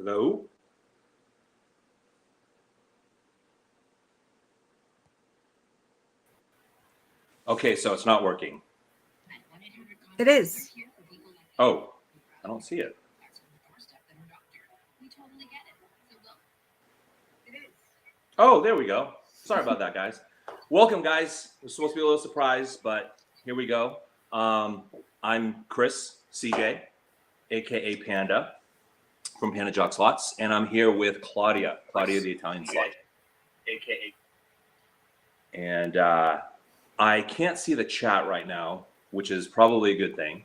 Hello? Okay, so it's not working. It is. Oh, I don't see it. Oh, there we go. Sorry about that, guys. Welcome, guys. It was supposed to be a little surprise, but here we go. I'm Chris, CJ, aka Panda, from PandaJock Slots, and I'm here with Claudia the Italian Slut, aka. And I can't see the chat right now, which is probably a good thing.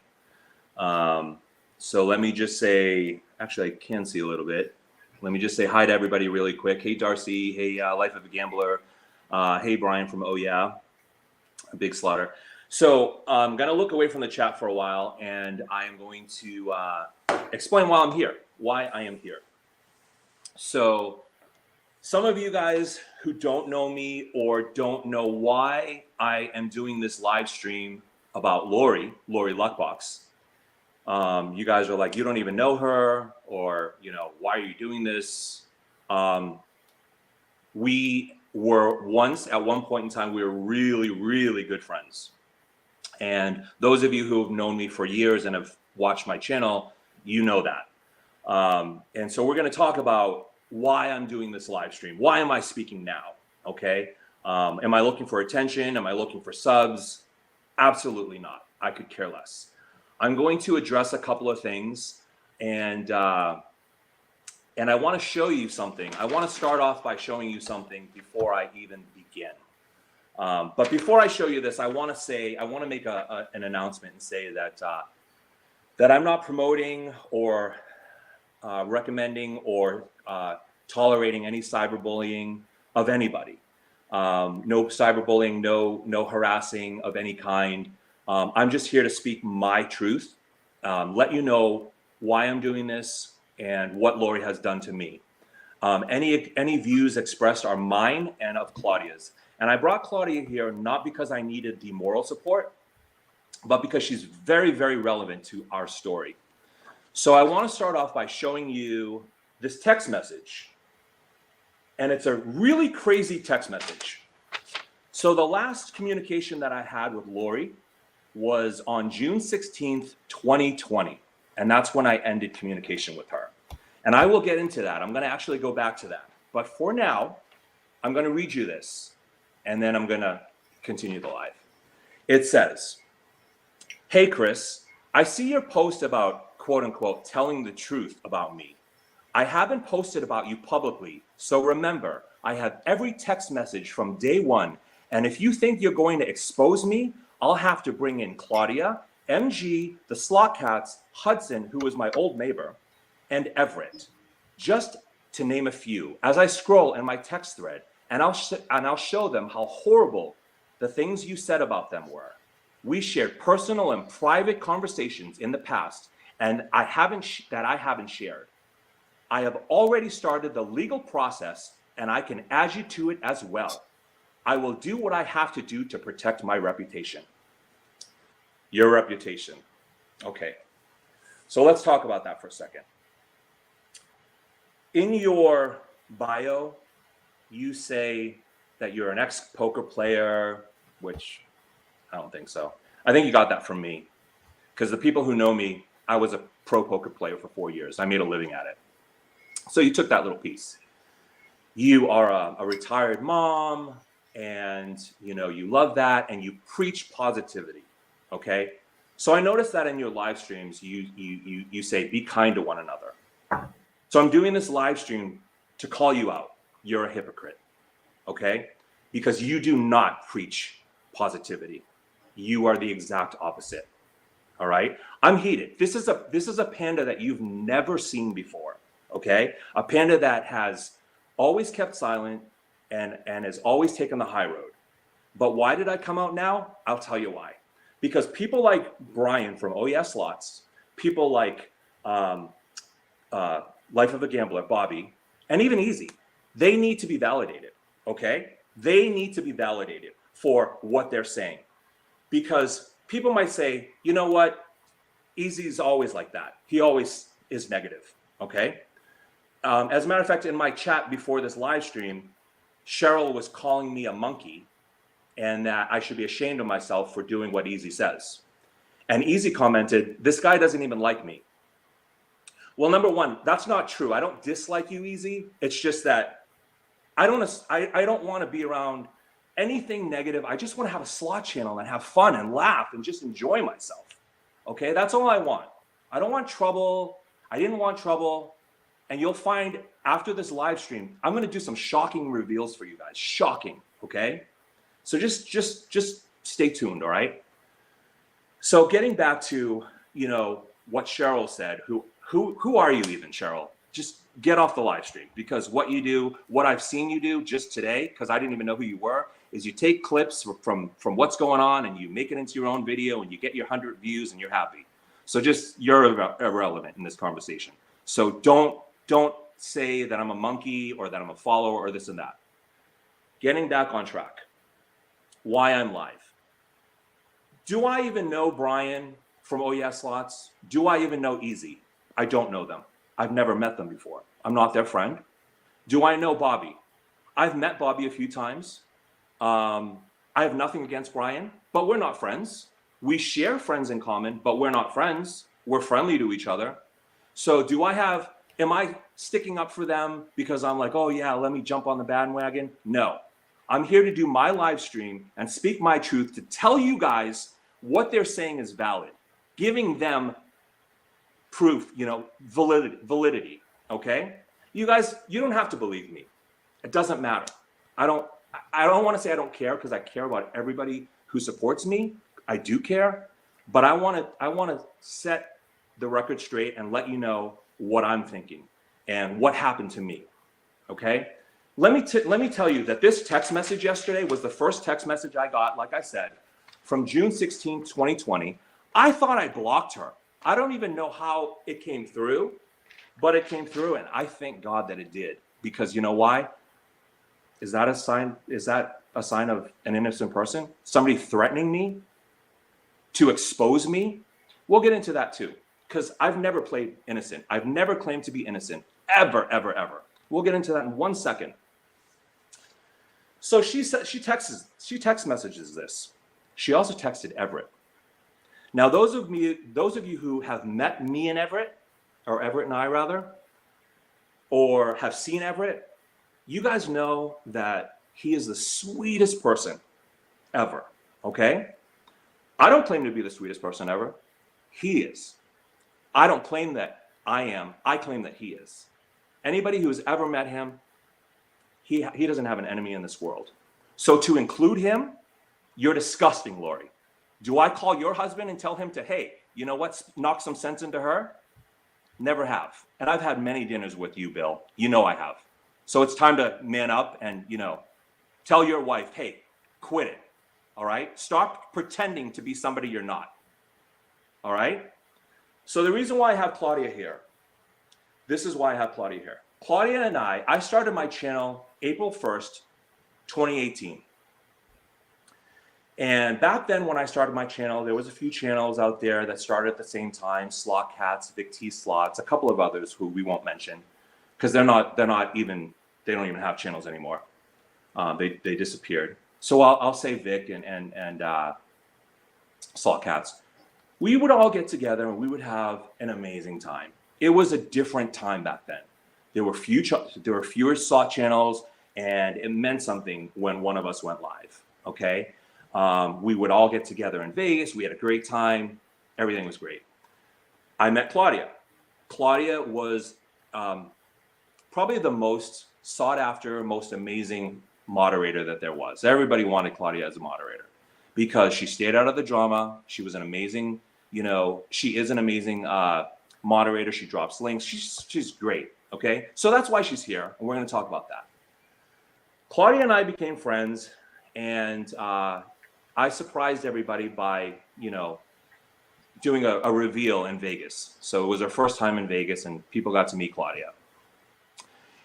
So let me just say, actually, I can see a little bit. Let me just say hi to everybody really quick. Hey, Darcy. Hey, Life of a Gambler. Hey, Brian from Oh Yeah, Big Slaughter. So I'm going to look away from the chat for a while, and I am going to explain why I am here. So some of you guys who don't know me or don't know why I am doing this live stream about Lori Luckbox, you guys are like, you don't even know her, or, why are you doing this? We were at one point in time, we were really, really good friends. And those of you who have known me for years and have watched my channel, you know that. And so we're going to talk about why I'm doing this live stream. Why am I speaking now? Okay. Am I looking for attention? Am I looking for subs? Absolutely not. I could care less. I'm going to address a couple of things, and I want to show you something. I want to start off by showing you something before I even begin. But before I show you this, I want to make an announcement and say that I'm not promoting or recommending or tolerating any cyberbullying of anybody. No cyberbullying, no harassing of any kind. I'm just here to speak my truth, let you know why I'm doing this and what Lori has done to me. Any views expressed are mine and of Claudia's. And I brought Claudia here not because I needed the moral support, but because she's very, very relevant to our story. So I want to start off by showing you this text message. And it's a really crazy text message. So the last communication that I had with Lori was on June 16th, 2020. And that's when I ended communication with her. And I will get into that. I'm going to actually go back to that. But for now, I'm going to read you this, and then I'm going to continue the live. It says, "Hey, Chris, I see your post about, quote unquote, telling the truth about me. I haven't posted about you publicly, so remember, I have every text message from day one, and if you think you're going to expose me, I'll have to bring in Claudia, MG, the Slot Cats, Hudson, who was my old neighbor, and Everett, just to name a few, as I scroll in my text thread, and I'll show them how horrible the things you said about them were. We shared personal and private conversations in the past, and I haven't shared. I have already started the legal process, and I can add you to it as well. I will do what I have to do to protect my reputation." Your reputation. Okay. So let's talk about that for a second. In your bio, you say that you're an ex-poker player, which I don't think so. I think you got that from me, because the people who know me, I was a pro poker player for 4 years. I made a living at it. So you took that little piece. You are a retired mom, and you love that, and you preach positivity. Okay. So I noticed that in your live streams, you say, be kind to one another. So I'm doing this live stream to call you out. You're a hypocrite. Okay. Because you do not preach positivity. You are the exact opposite. All right. I'm heated. This is a panda that you've never seen before. Okay. A panda that has always kept silent and has always taken the high road. But why did I come out now? I'll tell you why. Because people like Brian from Oh Yeah Slots, people like Life of a Gambler, Bobby, and even Easy, they need to be validated, okay? They need to be validated for what they're saying. Because people might say, you know what? Easy's always like that. He always is negative, okay? As a matter of fact, in my chat before this live stream, Cheryl was calling me a monkey and that I should be ashamed of myself for doing what Easy says. And Easy commented, this guy doesn't even like me. Well, number one, that's not true. I don't dislike you, Easy. It's just that I don't want to be around anything negative. I just want to have a slot channel and have fun and laugh and just enjoy myself. Okay, that's all I want. I don't want trouble. I didn't want trouble. And you'll find after this live stream, I'm going to do some shocking reveals for you guys. Shocking, okay? So just stay tuned, all right? So getting back to, you know, what Cheryl said, who are you even, Cheryl? Just get off the live stream, because what you do, what I've seen you do just today, because I didn't even know who you were, is you take clips from what's going on and you make it into your own video and you get your 100 views and you're happy. So just, you're irrelevant in this conversation. So don't say that I'm a monkey or that I'm a follower or this and that. Getting back on track. Why I'm live. Do I even know Brian from Oh Yeah Slots? Do I even know Easy? I don't know them. I've never met them before. I'm not their friend. Do I know Bobby? I've met Bobby a few times. I have nothing against Brian, but we're not friends. We share friends in common, but we're not friends. We're friendly to each other. So am I sticking up for them because I'm like, oh yeah, let me jump on the bandwagon? No, I'm here to do my live stream and speak my truth, to tell you guys what they're saying is valid, giving them proof, you know, validity, okay? You guys, you don't have to believe me. It doesn't matter. I don't want to say I don't care, because I care about everybody who supports me. I do care, but I want to set the record straight and let you know what I'm thinking and what happened to me, okay? Let me tell you that this text message yesterday was the first text message I got, like I said, from June 16, 2020. I thought I blocked her. I don't even know how it came through, but it came through, and I thank God that it did, because you know why? Is that a sign of an innocent person? Somebody threatening me to expose me? We'll get into that too, because I've never played innocent. I've never claimed to be innocent, ever, ever, ever. We'll get into that in 1 second. So she text messages this. She also texted Everett. Now, those of you who have met me and Everett, or Everett and I rather, or have seen Everett, you guys know that he is the sweetest person ever, okay? I don't claim to be the sweetest person ever. He is. I don't claim that I am. I claim that he is. Anybody who has ever met him, he doesn't have an enemy in this world. So to include him, you're disgusting, Lori. Do I call your husband and tell him to, hey, you know what, knock some sense into her? Never have. And I've had many dinners with you, Bill. You know I have. So it's time to man up and, you know, tell your wife, hey, quit it. All right? Stop pretending to be somebody you're not. All right? So the reason why I have Claudia here, this is why I have Claudia here. Claudia and I started my channel April 1st, 2018. And back then when I started my channel, there was a few channels out there that started at the same time, Slot Cats, Vic T Slots, a couple of others who we won't mention, because they don't even have channels anymore. They disappeared. So I'll say Vic and Slot Cats. We would all get together and we would have an amazing time. It was a different time back then. There were fewer slot channels, and it meant something when one of us went live. Okay, we would all get together in Vegas. We had a great time. Everything was great. I met Claudia. Claudia was probably the most sought after, most amazing moderator that there was. Everybody wanted Claudia as a moderator because she stayed out of the drama. She was an amazing, she is an amazing moderator. She drops links. She's great. Okay, so that's why she's here, and we're going to talk about that. Claudia and I became friends, and I surprised everybody by, doing a reveal in Vegas. So it was our first time in Vegas, and people got to meet Claudia.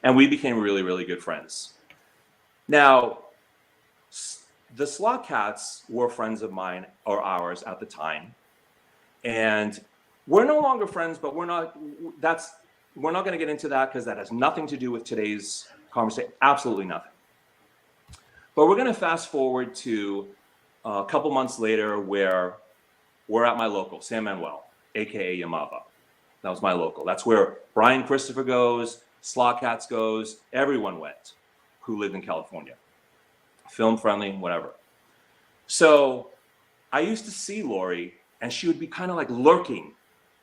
And we became really, really good friends. Now, the Slot Cats were friends of mine, or ours at the time. And we're no longer friends, but we're not, we're not going to get into that because that has nothing to do with today's conversation. Absolutely nothing. But we're going to fast forward to a couple months later where we're at my local, San Manuel, aka Yamava. That was my local. That's where Brian Christopher goes, Slot Cats goes, everyone went who lived in California. Film friendly, whatever. So I used to see Lori, and she would be kind of like lurking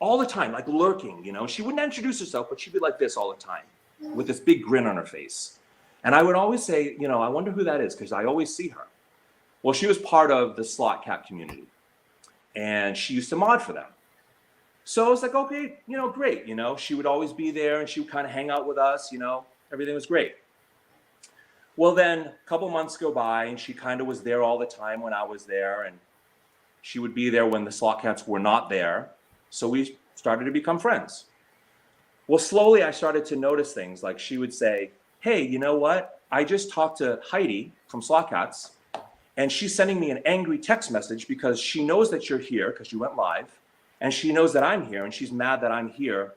all the time, like lurking, you know. She wouldn't introduce herself, but she'd be like this all the time with this big grin on her face. And I would always say, you know, I wonder who that is because I always see her. Well, she was part of the Slot Cat community, and she used to mod for them. So I was like, okay, you know, great. You know, she would always be there, and she would kind of hang out with us. You know, everything was great. Well, then a couple months go by, and she kind of was there all the time when I was there, and she would be there when the Slot Cats were not there. So we started to become friends. Well, slowly I started to notice things like she would say, hey, you know what? I just talked to Heidi from Slot Cats, and she's sending me an angry text message because she knows that you're here because you went live, and she knows that I'm here, and she's mad that I'm here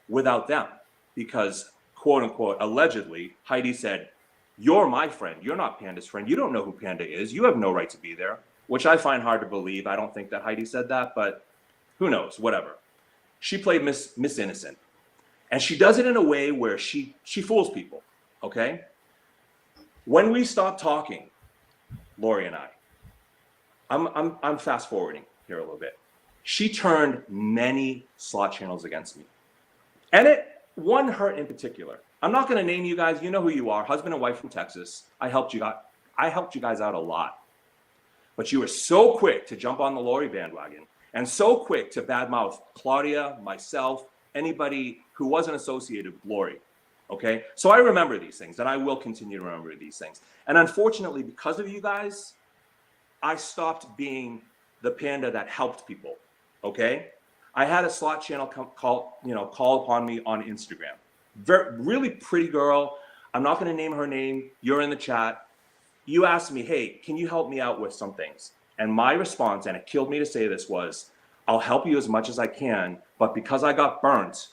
without them because, quote unquote, allegedly, Heidi said, you're my friend. You're not Panda's friend. You don't know who Panda is. You have no right to be there, which I find hard to believe. I don't think that Heidi said that, but who knows, whatever. She played Miss Innocent, and she does it in a way where she fools people, okay? When we stopped talking, Lori and I'm fast forwarding here a little bit. She turned many slot channels against me. And one hurt in particular. I'm not going to name you guys. You know who you are, husband and wife from Texas. I helped you guys out a lot. But you were so quick to jump on the Lori bandwagon and so quick to badmouth Claudia, myself, anybody who wasn't associated with Lori. Okay? So I remember these things, and I will continue to remember these things. And unfortunately, because of you guys, I stopped being the Panda that helped people. Okay? I had a slot channel call upon me on Instagram. Really pretty girl. I'm not going to name her name. You're in the chat. You asked me, hey, can you help me out with some things? And my response, and it killed me to say this, was, I'll help you as much as I can, but because I got burnt,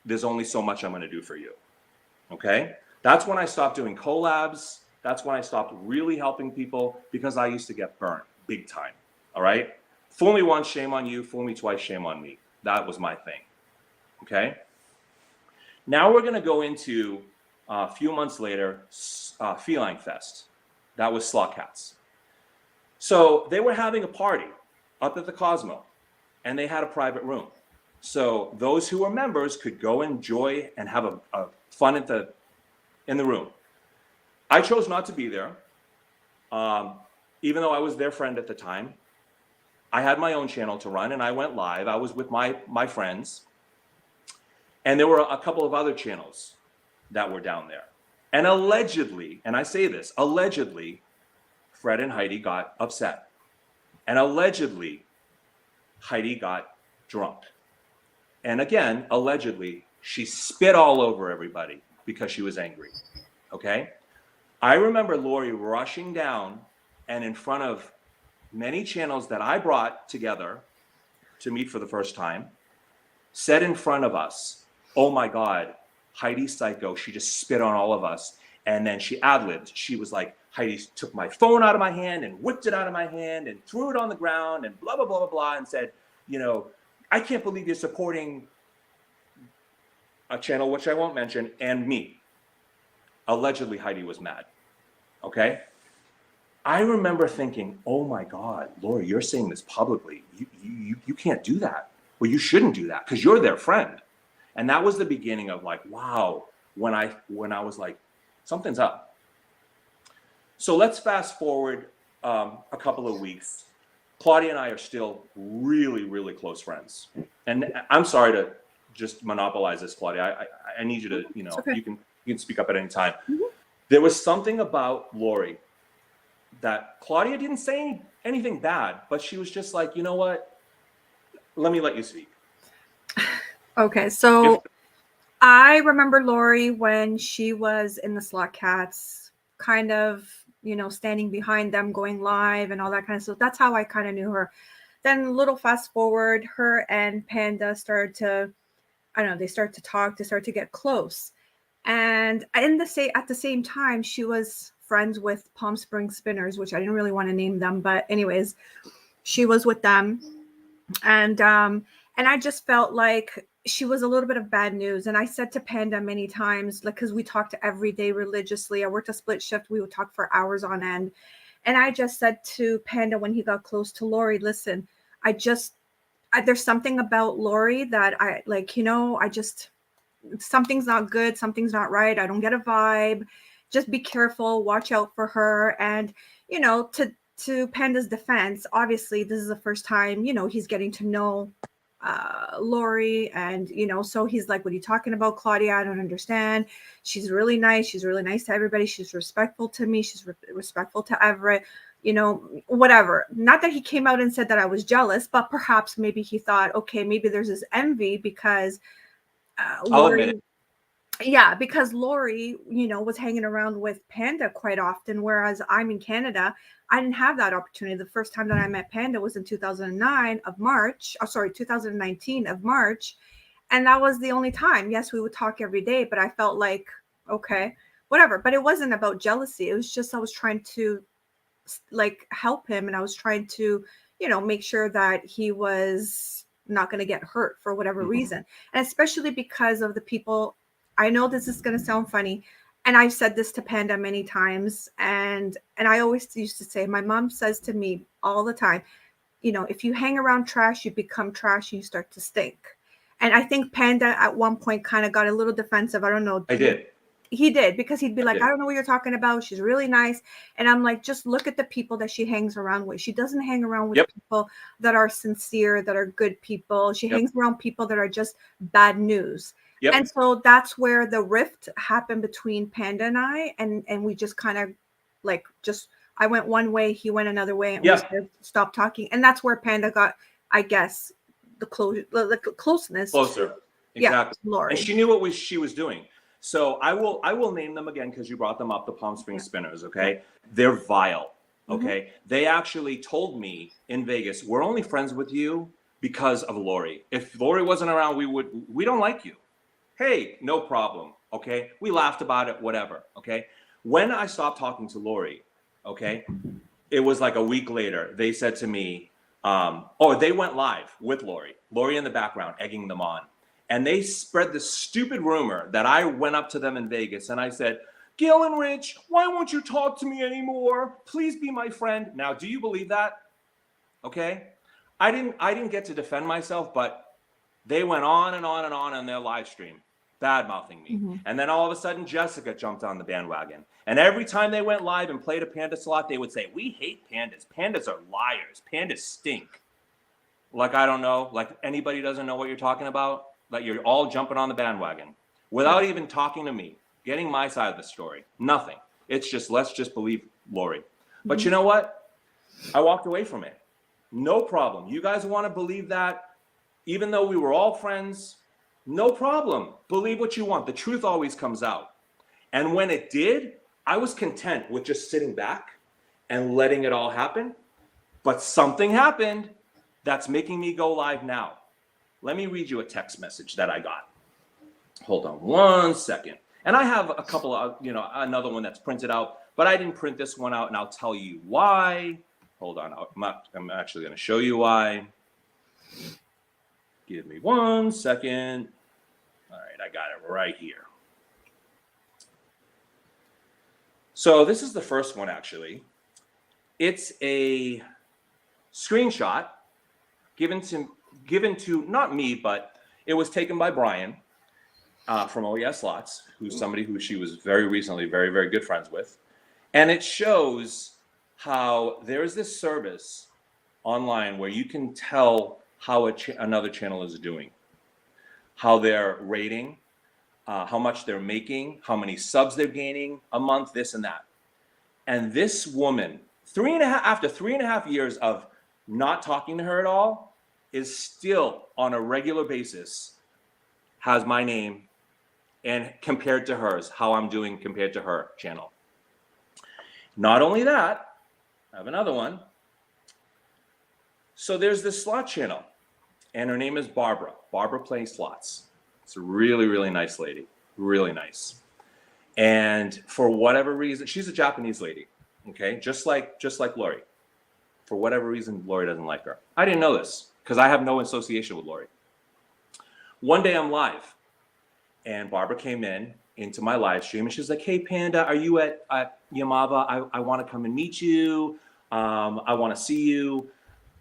there's only so much I'm going to do for you. Okay? That's when I stopped doing collabs. That's when I stopped really helping people because I used to get burnt big time. All right? Fool me once, shame on you. Fool me twice, shame on me. That was my thing. Okay? Now we're going to go into a few months later, Feline Fest. That was Slot Cats. So they were having a party up at the Cosmo, and they had a private room. So those who were members could go enjoy and have a fun in the room. I chose not to be there, even though I was their friend at the time. I had my own channel to run, and I went live. I was with my friends, and there were a couple of other channels that were down there. And allegedly, and I say this, allegedly, Fred and Heidi got upset. And allegedly, Heidi got drunk. And again, allegedly, she spit all over everybody because she was angry. Okay? I remember Lori rushing down and in front of many channels that I brought together to meet for the first time, said in front of us, oh my God, Heidi's psycho. She just spit on all of us. And then she ad-libbed. She was like, Heidi took my phone out of my hand and whipped it out of my hand and threw it on the ground and blah, blah, blah, blah, blah, and said, you know, I can't believe you're supporting a channel, which I won't mention, and me. Allegedly, Heidi was mad. Okay? I remember thinking, oh my God, Lori, you're saying this publicly. You can't do that. Well, you shouldn't do that because you're their friend. And that was the beginning of like, wow, when I was like, something's up. So let's fast forward a couple of weeks. Claudia and I are still really, really close friends. And I'm sorry to just monopolize this, Claudia. I need you to, you know, okay. You can speak up at any time. Mm-hmm. There was something about Lori that Claudia didn't say anything bad, but she was just like, you know what? Let me let you speak. Okay, so I remember Lori when she was in the Slot Cats, kind of, you know, standing behind them, going live and all that kind of stuff. That's how I kind of knew her. Then little fast forward, her and Panda started to I don't know, they start to talk, they start to get close. And at the same time, she was friends with Palm Springs Spinners, which I didn't really want to name them, but anyways, she was with them. And I just felt like she was a little bit of bad news. And I said to Panda many times, like, because we talked every day religiously. I worked a split shift, we would talk for hours on end. And I just said to Panda when he got close to Lori, listen, there's something about Lori that I like, I just, something's not good, something's not right. I don't get a vibe. Just be careful, watch out for her. And, to Panda's defense, obviously this is the first time, he's getting to know Lori, and so he's like, what are you talking about, Claudia? I don't understand. She's really nice. She's really nice to everybody. She's respectful to me. She's respectful to Everett, whatever. Not that he came out and said that I was jealous, but perhaps maybe he thought, okay, maybe there's this envy because I'll admit Lori, it. yeah, because Lori, was hanging around with Panda quite often, whereas I'm in Canada. I didn't have that opportunity. The first time that I met Panda was in 2009 of March. Oh, sorry, 2019 of March. And that was the only time. Yes, we would talk every day, but I felt like, okay, whatever. But it wasn't about jealousy. It was just, I was trying to like help him, and I was trying to, make sure that he was not going to get hurt for whatever reason. And especially because of the people, I know this is going to sound funny, and I've said this to Panda many times, and I always used to say, my mom says to me all the time, if you hang around trash, you become trash and you start to stink. And I think Panda at one point kind of got a little defensive. I don't know. I did. He did, because he'd be like, did. I don't know what you're talking about. She's really nice. And I'm like, just look at the people that she hangs around with. She doesn't hang around with Yep. people that are sincere, that are good people. She Yep. hangs around people that are just bad news. Yep. And so that's where the rift happened between Panda and I. And we just kind of like, I went one way, he went another way, and Yeah. we stopped talking. And that's where Panda got, I guess, the closeness. Closer. Exactly. Yeah, Lori. And she knew what she was doing. So I will name them again because you brought them up, the Palm Springs Spinners, okay? They're vile, okay? They actually told me in Vegas, we're only friends with you because of Lori. If Lori wasn't around, we don't like you. Hey, no problem, okay? We laughed about it, whatever, okay? When I stopped talking to Lori, okay, it was like a week later, they said to me, they went live with Lori in the background, egging them on. And they spread this stupid rumor that I went up to them in Vegas and I said, Gail and Rich, why won't you talk to me anymore? Please be my friend. Now, do you believe that? Okay. I didn't get to defend myself, but they went on and on and on their live stream, bad mouthing me. And then all of a sudden, Jessica jumped on the bandwagon. And every time they went live and played a panda slot, they would say, we hate pandas. Pandas are liars. Pandas stink. Like, I don't know, like anybody doesn't know what you're talking about. Like, you're all jumping on the bandwagon without even talking to me, getting my side of the story. Nothing. It's just, let's just believe Lori. But you know what? I walked away from it. No problem. You guys want to believe that, even though we were all friends, no problem. Believe what you want. The truth always comes out. And when it did, I was content with just sitting back and letting it all happen. But something happened that's making me go live now. Let me read you a text message that I got. Hold on one second. And I have a couple of, another one that's printed out, but I didn't print this one out, and I'll tell you why. Hold on. I'm actually going to show you why. Give me 1 second. All right, I got it right here. So this is the first one, actually. It's a screenshot given to not me, but it was taken by Brian from OES Slots, who's somebody who she was very recently very, very good friends with. And it shows how there is this service online where you can tell how another channel is doing, how they're rating, how much they're making, how many subs they're gaining a month, this and that. And this woman, after 3.5 years of not talking to her at all, is still on a regular basis, has my name, and compared to hers, how I'm doing compared to her channel. Not only that, I have another one. So there's this slot channel, and her name is Barbara. Barbara Plays Slots. It's a really, really nice lady. Really nice. And for whatever reason, she's a Japanese lady. Okay, just like Lori. For whatever reason, Lori doesn't like her. I didn't know this because I have no association with Lori. One day I'm live, and Barbara came into my live stream, and she's like, "Hey, Panda, are you at Yamava? I want to come and meet you. I want to see you,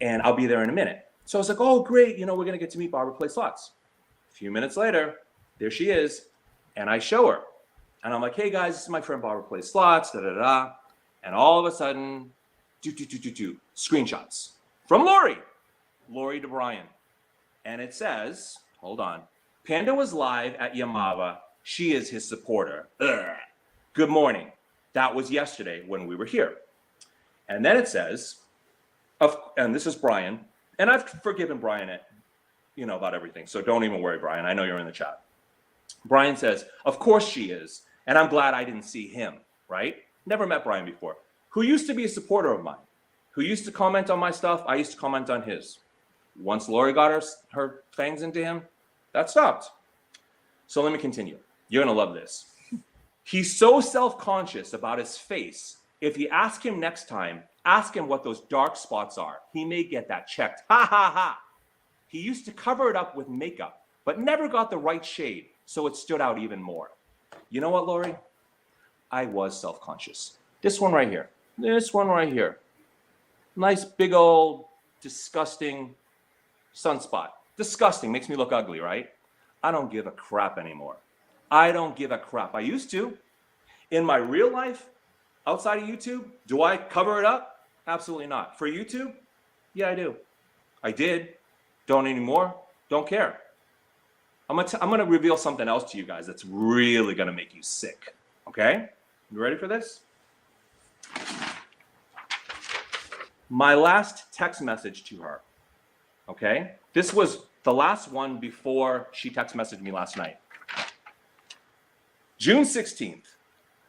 and I'll be there in a minute." So I was like, "Oh, great! We're gonna get to meet Barbara play slots." A few minutes later, there she is, and I show her, and I'm like, "Hey guys, this is my friend Barbara plays slots." Da da da, and all of a sudden, screenshots from Lori to Brian, and it says, hold on, Panda was live at Yamava. She is his supporter. Ugh. Good morning. That was yesterday when we were here. And then it says, and this is Brian, and I've forgiven Brian about everything. So don't even worry, Brian. I know you're in the chat. Brian says, "Of course she is. And I'm glad I didn't see him," right? Never met Brian before. Who used to be a supporter of mine, who used to comment on my stuff. I used to comment on his. Once Lori got her fangs into him, that stopped. So let me continue. You're going to love this. He's so self-conscious about his face. If you ask him next time, ask him what those dark spots are. He may get that checked. Ha, ha, ha. He used to cover it up with makeup, but never got the right shade, so it stood out even more. You know what, Lori? I was self-conscious. This one right here. This one right here. Nice, big old, disgusting sunspot. Disgusting. Makes me look ugly, right? I don't give a crap anymore. I don't give a crap. I used to. In my real life, outside of YouTube, do I cover it up? Absolutely not. For YouTube? Yeah, I do. I did. Don't anymore. Don't care. I'm gonna reveal something else to you guys that's really gonna make you sick. Okay? You ready for this? My last text message to her. Okay? This was the last one before she text messaged me last night. June 16th,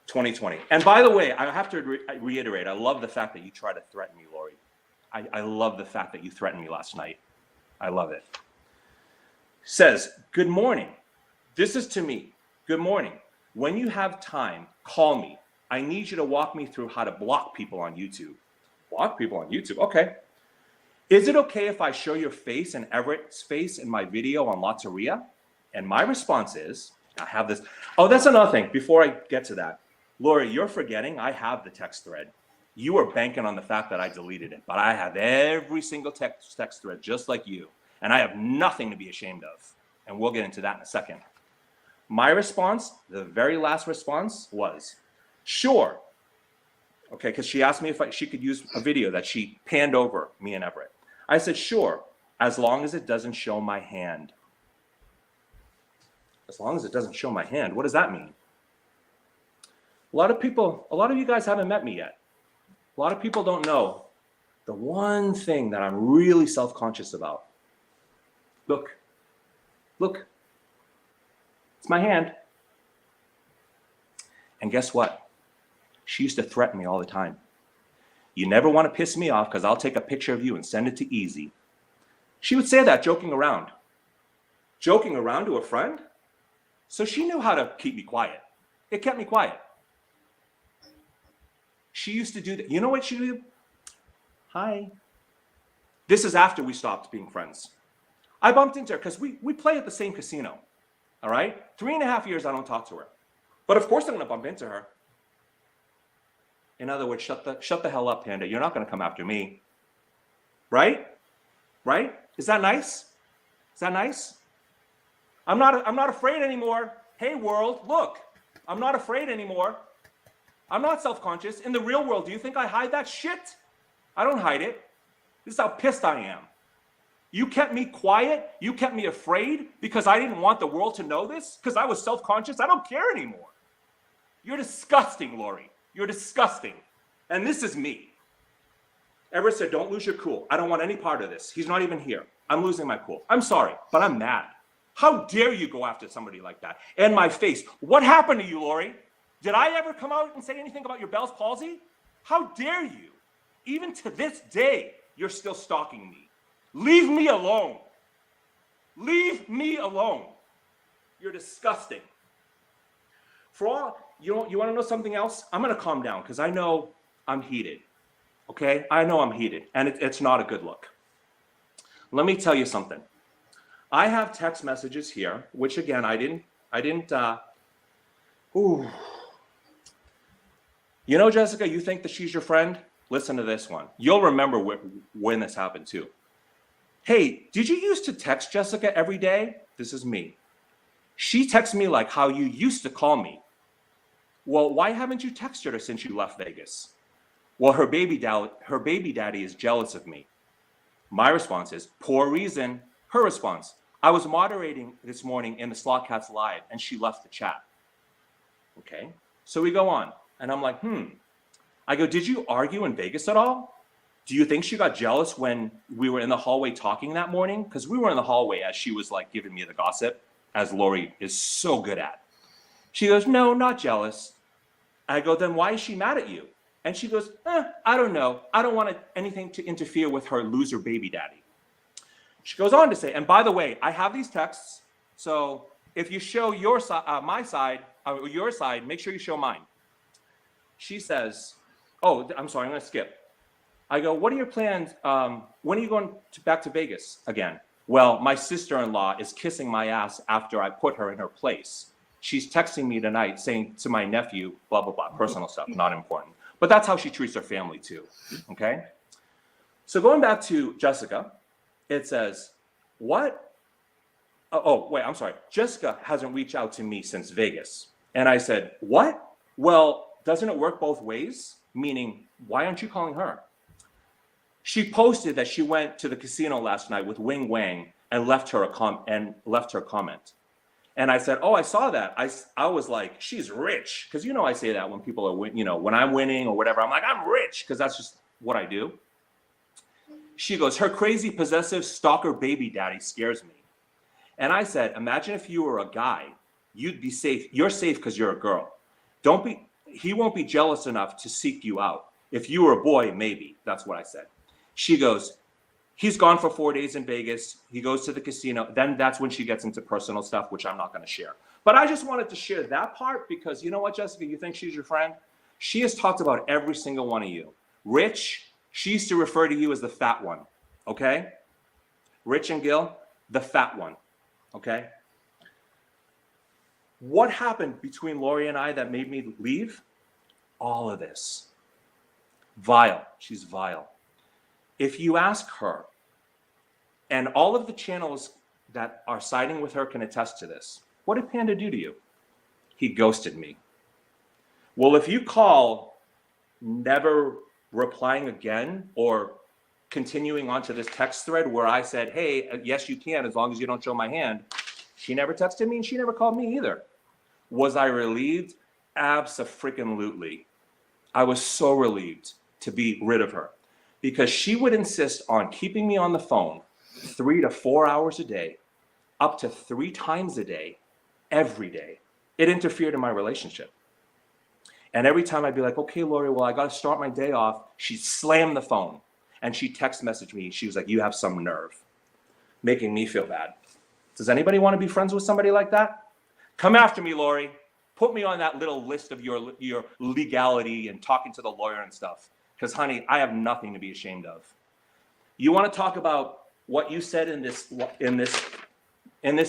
2020. And by the way, I have to reiterate, I love the fact that you tried to threaten me, Lori. I love the fact that you threatened me last night. I love it. Says, "Good morning. This is to me. Good morning. When you have time, call me. I need you to walk me through how to block people on YouTube." Block people on YouTube? Okay. "Is it okay if I show your face and Everett's face in my video on Lotteria?" And my response is, I have this. Oh, that's another thing. Before I get to that, Lori, you're forgetting I have the text thread. You were banking on the fact that I deleted it, but I have every single text thread just like you. And I have nothing to be ashamed of. And we'll get into that in a second. My response, the very last response was, "Sure." Okay, because she asked me if she could use a video that she panned over me and Everett. I said, "Sure, as long as it doesn't show my hand." As long as it doesn't show my hand. What does that mean? A lot of you guys haven't met me yet. A lot of people don't know the one thing that I'm really self-conscious about. Look, it's my hand. And guess what? She used to threaten me all the time. "You never want to piss me off because I'll take a picture of you and send it to Easy." She would say that joking around. Joking around to a friend? So she knew how to keep me quiet. It kept me quiet. She used to do that. You know what she would do? "Hi." This is after we stopped being friends. I bumped into her because we play at the same casino. All right? 3.5 years I don't talk to her. But of course I'm going to bump into her. In other words, shut the hell up, Panda. You're not going to come after me. Right? Right? Is that nice? Is that nice? I'm not afraid anymore. Hey world, look. I'm not afraid anymore. I'm not self-conscious. In the real world, do you think I hide that shit? I don't hide it. This is how pissed I am. You kept me quiet. You kept me afraid because I didn't want the world to know this, because I was self-conscious. I don't care anymore. You're disgusting, Lori. You're disgusting. And this is me. Everett said, "Don't lose your cool. I don't want any part of this. He's not even here. I'm losing my cool. I'm sorry, but I'm mad. How dare you go after somebody like that? And my face. What happened to you, Lori? Did I ever come out and say anything about your Bell's palsy? How dare you? Even to this day, you're still stalking me. Leave me alone. Leave me alone." You're disgusting. For all, you want to know something else? I'm going to calm down because I know I'm heated. Okay? I know I'm heated, and it's not a good look. Let me tell you something. I have text messages here, which again, I didn't, ooh. You know, Jessica, you think that she's your friend? Listen to this one. You'll remember when this happened too. Hey, did you used to text Jessica every day? This is me. She texts me like how you used to call me. Well, why haven't you texted her since you left Vegas? Well, her baby daddy is jealous of me. My response is, poor reason. Her response, I was moderating this morning in the Slot Cats Live and she left the chat. Okay, so we go on and I'm like, I go, did you argue in Vegas at all? Do you think she got jealous when we were in the hallway talking that morning? Because we were in the hallway as she was like giving me the gossip, as Lori is so good at. She goes, no, not jealous. I go, then why is she mad at you? And she goes, I don't know. I don't want anything to interfere with her loser baby daddy. She goes on to say, and by the way, I have these texts. So if you show your my side, your side, make sure you show mine. She says, oh, I'm sorry, I'm going to skip. I go, what are your plans? When are you going back to Vegas again? Well, my sister-in-law is kissing my ass after I put her in her place. She's texting me tonight saying to my nephew, blah, blah, blah, personal stuff, not important. But that's how she treats her family too, okay? So going back to Jessica, it says, what? Oh, wait, I'm sorry. Jessica hasn't reached out to me since Vegas. And I said, what? Well, doesn't it work both ways? Meaning, why aren't you calling her? She posted that she went to the casino last night with Wing Wang and left her a comment. And I said, oh, I saw that. I was like, she's rich. Because I say that when people are, when I'm winning or whatever, I'm like, I'm rich. Because that's just what I do. She goes, her crazy, possessive stalker baby daddy scares me. And I said, imagine if you were a guy, you'd be safe. You're safe because you're a girl. He won't be jealous enough to seek you out. If you were a boy, maybe. That's what I said. She goes, he's gone for 4 days in Vegas. He goes to the casino. Then that's when she gets into personal stuff, which I'm not going to share. But I just wanted to share that part because you know what, Jessica? You think she's your friend? She has talked about every single one of you. Rich, she used to refer to you as the fat one, okay? Rich and Gil, the fat one, okay? What happened between Lori and I that made me leave? All of this. Vile. She's vile. If you ask her, and all of the channels that are siding with her can attest to this, what did Panda do to you? He ghosted me. Well, if you call never replying again or continuing onto this text thread where I said, hey, yes, you can, as long as you don't show my hand, she never texted me and she never called me either. Was I relieved? Abso-freaking-lutely. I was so relieved to be rid of her because she would insist on keeping me on the phone 3 to 4 hours a day, up to 3 times a day, every day. It interfered in my relationship. And every time I'd be like, okay, Lori, well, I got to start my day off. She'd slam the phone and she'd text message me. She was like, you have some nerve, making me feel bad. Does anybody want to be friends with somebody like that? Come after me, Lori. Put me on that little list of your legality and talking to the lawyer and stuff. Because, honey, I have nothing to be ashamed of. You want to talk about what you said in this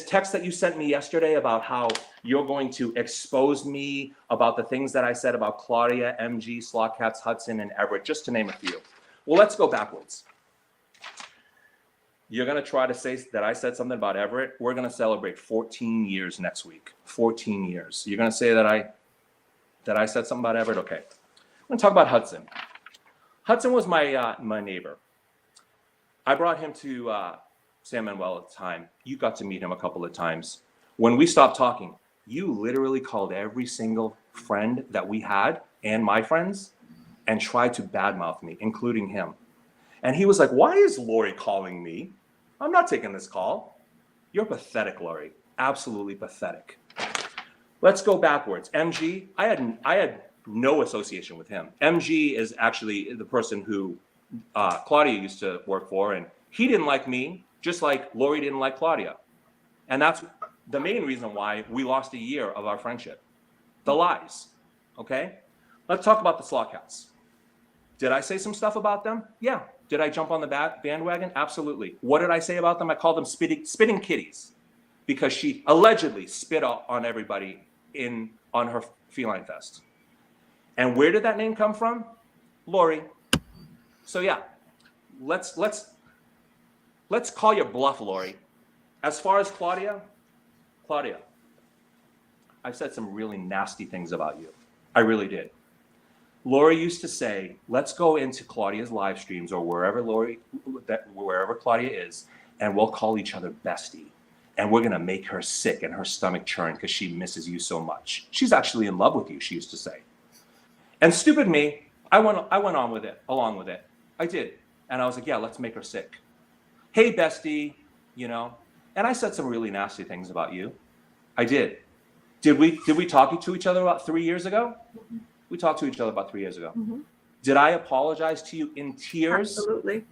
text that you sent me yesterday about how you're going to expose me about the things that I said about Claudia, MG, Slot Cats, Hudson, and Everett, just to name a few. Well, let's go backwards. You're going to try to say that I said something about Everett. We're going to celebrate 14 years next week. 14 years. You're going to say that I said something about Everett? Okay. I'm going to talk about Hudson. Hudson was my neighbor. I brought him to San Manuel at the time. You got to meet him a couple of times. When we stopped talking, you literally called every single friend that we had and my friends and tried to badmouth me, including him. And he was like, why is Lori calling me? I'm not taking this call. You're pathetic, Lori. Absolutely pathetic. Let's go backwards. MG, I had no association with him. MG is actually the person who Claudia used to work for, and he didn't like me, just like Lori didn't like Claudia. And the main reason why we lost a year of our friendship. The lies. Okay? Let's talk about the Slot Cats. Did I say some stuff about them? Yeah. Did I jump on the bandwagon? Absolutely. What did I say about them? I called them spitting kitties because she allegedly spit on everybody on her feline fest. And where did that name come from? Lori. So yeah, let's call your bluff, Lori. As far as Claudia, I've said some really nasty things about you. I really did. Lori used to say, let's go into Claudia's live streams or wherever Claudia is, and we'll call each other bestie. And we're going to make her sick and her stomach churn because she misses you so much. She's actually in love with you, she used to say. And stupid me, I went along with it. I did. And I was like, yeah, let's make her sick. Hey, bestie, you know. And I said some really nasty things about you. I did. Did we talk to each other about 3 years ago? Mm-hmm. We talked to each other about 3 years ago. Mm-hmm. Did I apologize to you in tears? Absolutely.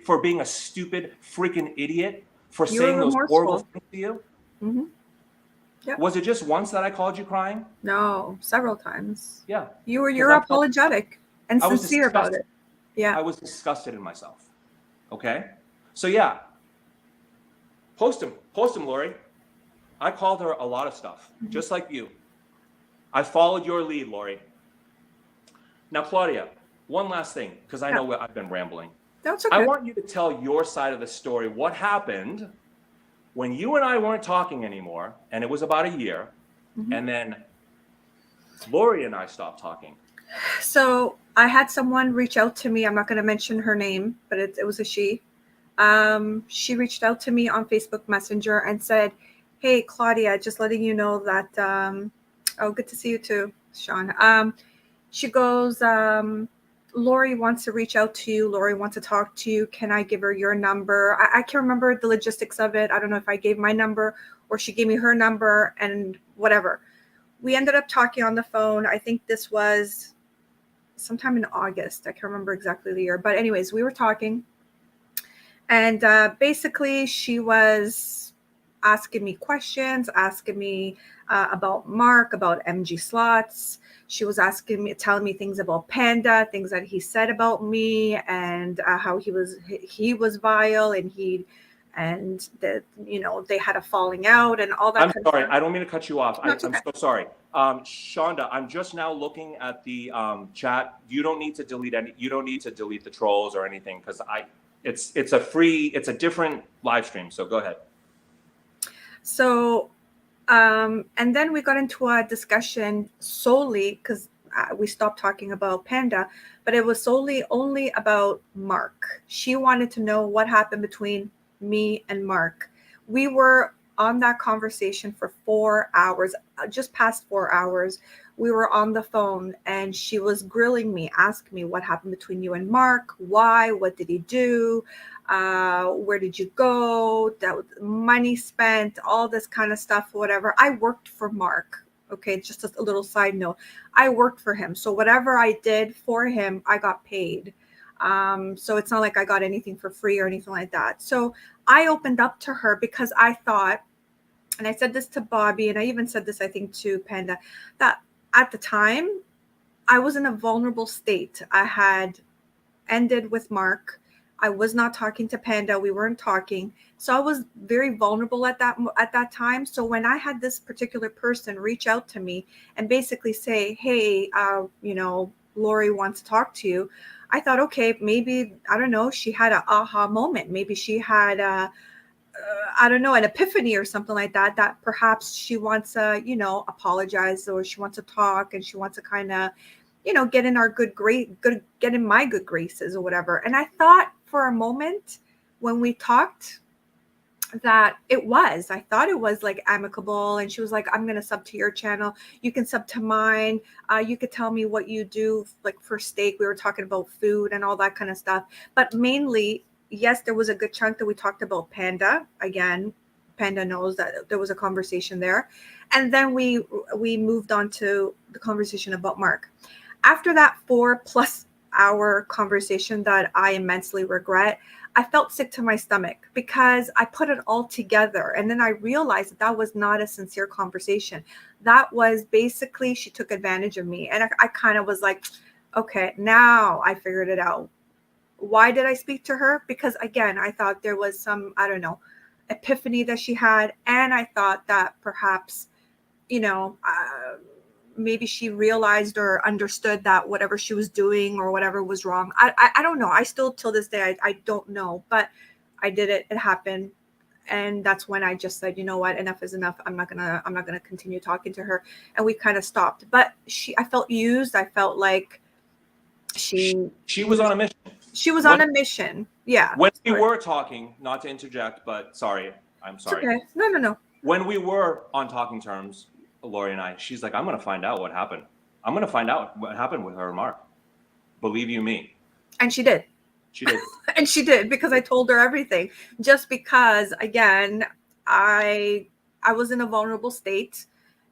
For being a stupid freaking idiot for saying those horrible things to you? Mm-hmm. Yep. Was it just once that I called you crying? No, several times. Yeah. You're apologetic and sincere about it. Yeah. I was disgusted in myself. Okay? So yeah. Post him, Lori. I called her a lot of stuff, mm-hmm. just like you. I followed your lead, Lori. Now, Claudia, one last thing, because I know I've been rambling. That's okay. I want you to tell your side of the story. What happened when you and I weren't talking anymore, and it was about a year, mm-hmm. and then Lori and I stopped talking. So I had someone reach out to me. I'm not going to mention her name, but it was a she. She reached out to me on Facebook Messenger and said, hey, Claudia, just letting you know that, good to see you too, Sean. She goes, Lori wants to reach out to you. Lori wants to talk to you. Can I give her your number? I can't remember the logistics of it. I don't know if I gave my number or she gave me her number and whatever. We ended up talking on the phone. I think this was sometime in August. I can't remember exactly the year. But anyways, we were talking. And basically, she was asking me questions, asking me about Mark, about MG Slots. She was telling me things about Panda, things that he said about me, and how he was vile, and that they had a falling out and all that. I'm sorry, I don't mean to cut you off. I'm so sorry, Shonda. I'm just now looking at the chat. You don't need to delete the trolls or anything because it's a different live stream. So go ahead. So, and then we got into a discussion solely because we stopped talking about Panda, but it was only about Mark. She wanted to know what happened between me and Mark. We were on that conversation for 4 hours, just past 4 hours. We were on the phone and she was grilling me, asking me what happened between you and Mark, why, what did he do, where did you go, that money spent, all this kind of stuff, whatever. I worked for Mark. Okay, just a little side note. I worked for him. So whatever I did for him, I got paid. So it's not like I got anything for free or anything like that. So I opened up to her because I thought, and I said this to Bobby, and I even said this, I think, to Panda, that at the time I was in a vulnerable state. I had ended with Mark. I was not talking to Panda. We weren't talking. So I was very vulnerable at that time. So when I had this particular person reach out to me and basically say, hey, Lori wants to talk to you, I thought, okay, maybe, I don't know, she had an aha moment. Maybe she had an epiphany or something like that, that perhaps she wants to, apologize, or she wants to talk and she wants to kind of, get in get in my good graces or whatever. And I thought for a moment when we talked that I thought it was like amicable, and she was like, I'm going to sub to your channel. You can sub to mine. You could tell me what you do, like for steak. We were talking about food and all that kind of stuff. But mainly, yes, there was a good chunk that we talked about Panda. Again, Panda knows that there was a conversation there. And then we moved on to the conversation about Mark. After that 4+ our conversation that I immensely regret, I felt sick to my stomach because I put it all together. And then I realized that that was not a sincere conversation. That was basically, she took advantage of me. And I kind of was like, okay, now I figured it out. Why did I speak to her? Because again, I thought there was some, I don't know, epiphany that she had. And I thought that perhaps, maybe she realized or understood that whatever she was doing or whatever was wrong. I don't know. I still, till this day, I don't know, but I did it. It happened. And that's when I just said, you know what, enough is enough. I'm not gonna continue talking to her. And we kind of stopped. But I felt used. I felt like She was on a mission. She was on a mission. Yeah. When we were talking, not to interject, but sorry, I'm sorry. It's okay. No. When we were on talking terms, Lori and I, she's like, I'm going to find out what happened. I'm going to find out what happened with her and Mark. Believe you me. And she did. She did. And she did, because I told her everything. Just because, again, I was in a vulnerable state,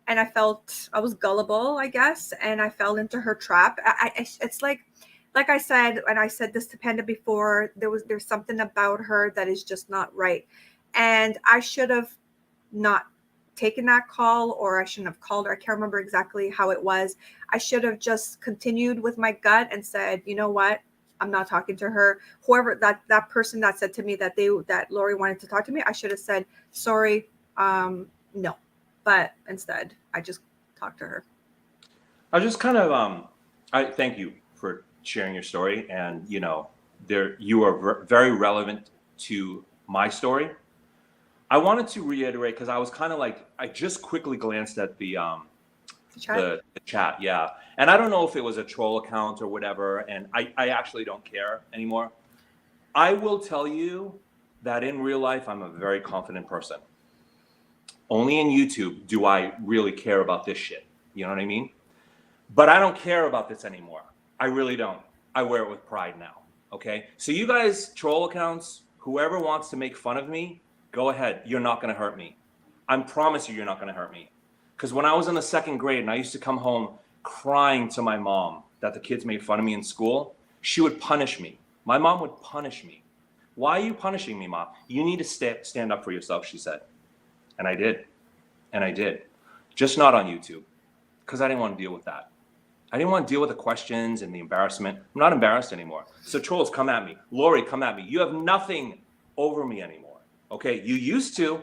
and I felt I was gullible, I guess, and I fell into her trap. It's like I said, and I said this to Panda before, there's something about her that is just not right. And I should have not taken that call, or I shouldn't have called her. I can't remember exactly how it was. I should have just continued with my gut and said, you know what? I'm not talking to her. Whoever that person that said to me that Lori wanted to talk to me, I should have said, sorry, no. But instead, I just talked to her. I just kind of, I thank you for sharing your story. And, you are very relevant to my story. I wanted to reiterate, because I was kind of like, I just quickly glanced at the chat. Yeah. And I don't know if it was a troll account or whatever. And I actually don't care anymore. I will tell you that in real life, I'm a very confident person. Only in YouTube do I really care about this shit. You know what I mean? But I don't care about this anymore. I really don't. I wear it with pride now. Okay. So you guys, troll accounts, whoever wants to make fun of me, go ahead. You're not going to hurt me. I promise you're not going to hurt me. Because when I was in the second grade and I used to come home crying to my mom that the kids made fun of me in school, she would punish me. My mom would punish me. Why are you punishing me, Mom? You need to stand up for yourself, she said. And I did. And I did. Just not on YouTube. Because I didn't want to deal with that. I didn't want to deal with the questions and the embarrassment. I'm not embarrassed anymore. So trolls, come at me. Lori, come at me. You have nothing over me anymore. Okay, you used to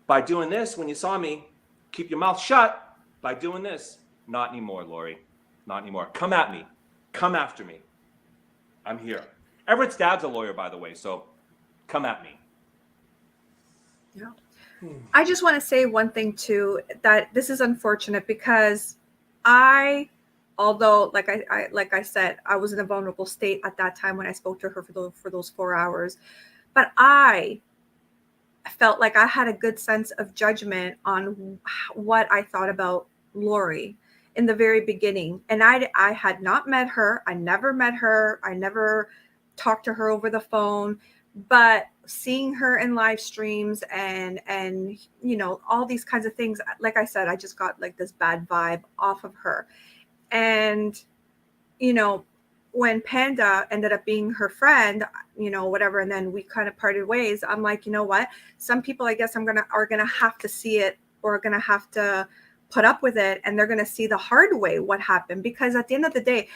by doing this when you saw me. Keep your mouth shut by doing this. Not anymore, Lori. Not anymore. Come at me. Come after me. I'm here. Everett's dad's a lawyer, by the way, so come at me. Yeah. I just want to say one thing too, that this is unfortunate because although like I said, I was in a vulnerable state at that time when I spoke to her for those 4 hours, but I felt like I had a good sense of judgment on what I thought about Lori in the very beginning. And I had not met her. I never met her. I never talked to her over the phone, but seeing her in live streams and all these kinds of things, like I said, I just got like this bad vibe off of her. And when Panda ended up being her friend, whatever, and then we kind of parted ways, I'm like, you know what? Some people, I guess, are gonna have to see it, or are gonna have to put up with it, and they're gonna see the hard way what happened. Because at the end of the day,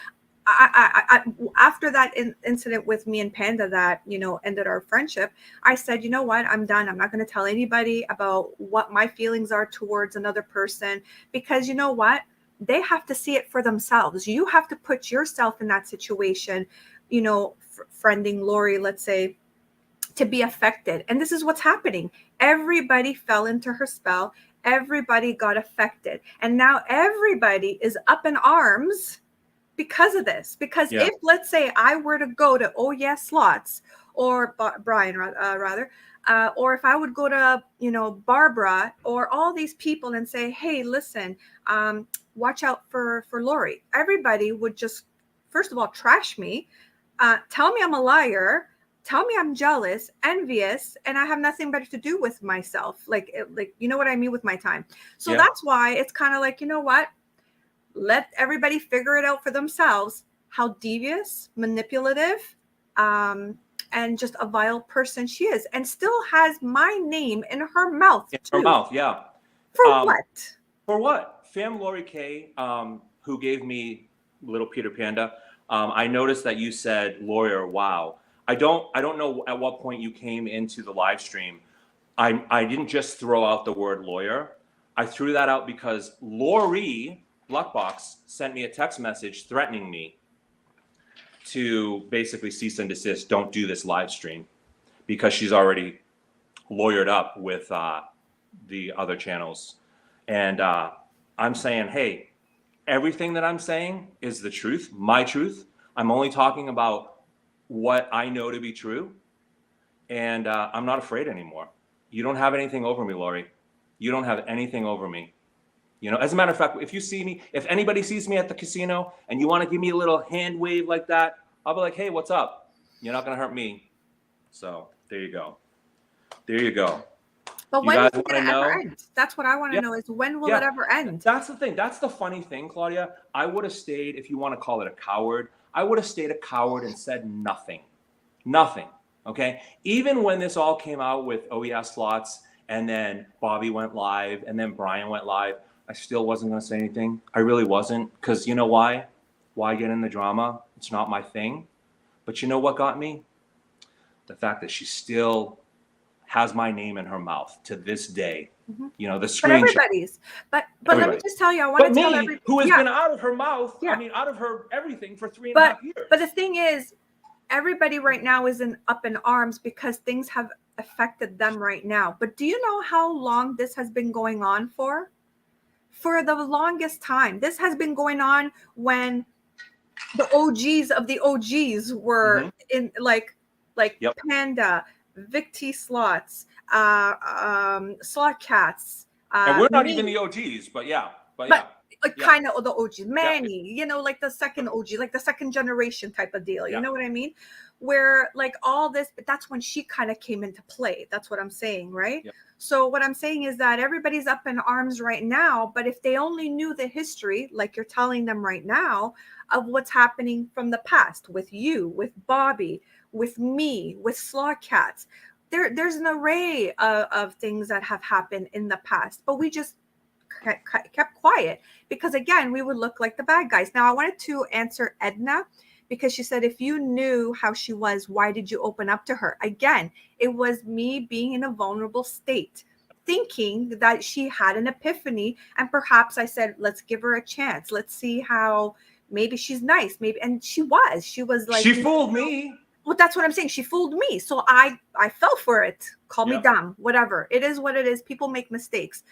I after that incident with me and Panda that ended our friendship, I said, you know what? I'm done. I'm not gonna tell anybody about what my feelings are towards another person, because you know what? They have to see it for themselves. You have to put yourself in that situation, friending Lori, let's say, to be affected. And this is what's happening. Everybody fell into her spell. Everybody got affected. And now everybody is up in arms because of this. Because if, let's say, I were to go to Oh Yes Slots, or Brian rather, or if I would go to, Barbara, or all these people and say, hey, listen, watch out for Lori. Everybody would just, first of all, trash me, tell me I'm a liar, tell me I'm jealous, envious, and I have nothing better to do with myself. Like, you know what I mean, with my time. So that's why it's kind of like, you know what? Let everybody figure it out for themselves. how devious, manipulative, and just a vile person she is, and still has my name in her mouth In too. her mouth, yeah. For what? For what? Fam Lori K, who gave me little Peter Panda. I noticed that you said lawyer. Wow. I don't know at what point you came into the live stream. I didn't just throw out the word lawyer. I threw that out because Lori Luckbox sent me a text message threatening me to basically cease and desist. Don't do this live stream, because she's already lawyered up with the other channels. And I'm saying, hey, everything that I'm saying is the truth, my truth. I'm only talking about what I know to be true. And I'm not afraid anymore. You don't have anything over me, Lori. You don't have anything over me. You know, as a matter of fact, if you see me, if anybody sees me at the casino and you want to give me a little hand wave like that, I'll be like, hey, what's up? You're not going to hurt me. So there you go. There you go. But You when guys is it wanna going to ever know? end? That's what I want to Yeah. know, is when will Yeah. it ever end? That's the thing. That's the funny thing, Claudia. I would have stayed, if you want to call it a coward, I would have stayed a coward and said nothing. Nothing. Okay. Even when this all came out with OES slots, and then Bobby went live, and then Brian went live, I still wasn't going to say anything. I really wasn't. Because you know why? Why get in the drama? It's not my thing. But you know what got me? The fact that she still has my name in her mouth to this day. Mhm. You know, the But screenshot. everybody's. But let me Everybody. just tell you, I want But to tell me, everybody. who has Yeah, been out of her mouth, Yeah. I mean, out of her everything for 3.5 years. but the thing is, everybody right now is up in arms because things have affected them right now. But do you know how long this has been going on for? For the longest time. This has been going on when the OGs of the OGs were in, like Yep. Panda, Vic T Slots, Slot Cats. And we're not me. even the OGs, but yeah. But Yeah. kind of the OGs, Manny, you know, like the second OG, like the second generation type of deal. You Yeah. know what I mean? Where like all this, but that's when she kind of came into play. That's what I'm saying, right? Yep. So what I'm saying is that everybody's up in arms right now, but if they only knew the history, like you're telling them right now, of what's happening from the past with you, with Bobby, with me, with Slot Cats, there's an array of things that have happened in the past, but we just kept quiet because again we would look like the bad guys. Now I wanted to answer Edna because she said, if you knew how she was, why did you open up to her? Again, it was me being in a vulnerable state, thinking that she had an epiphany, and perhaps I said, let's give her a chance, let's see how, maybe she's nice, maybe. And she was like, She fooled me. well, that's what I'm saying. She fooled me. So I fell for it. Call me dumb, whatever. It is what it is. People make mistakes,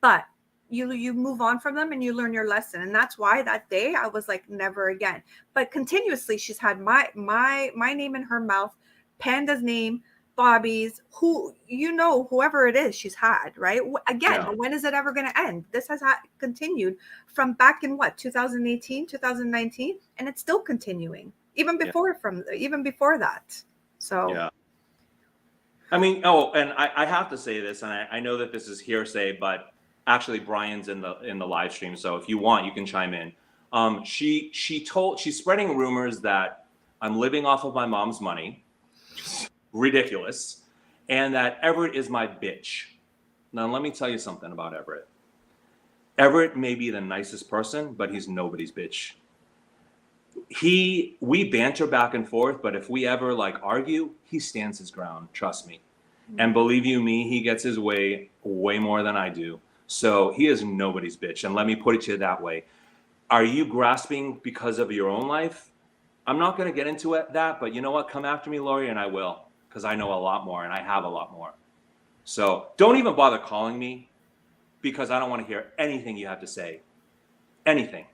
but you move on from them and you learn your lesson. And that's why that day I was like, never again. But continuously she's had my name in her mouth, Panda's name, Bobby's, who, you know, whoever it is she's had, right? Again, when is it ever going to end? This has continued from back in what, 2018, 2019, and it's still continuing even before even before that. So yeah. I mean, and I have to say this, and I know that this is hearsay, but actually Brian's in the live stream, so if you want, you can chime in. She's spreading rumors that I'm living off of my mom's money, ridiculous, and that Everett is my bitch. Now let me tell you something about Everett. Everett may be the nicest person, but he's nobody's bitch. We banter back and forth, but if we ever like argue, he stands his ground, trust me. And believe you me, he gets his way more than I do. So he is nobody's bitch. And let me put it to you that way. Are you grasping because of your own life? I'm not going to get into that, but you know what? Come after me, Lori, and I will, because I know a lot more and I have a lot more. So don't even bother calling me, because I don't want to hear anything you have to say. Anything.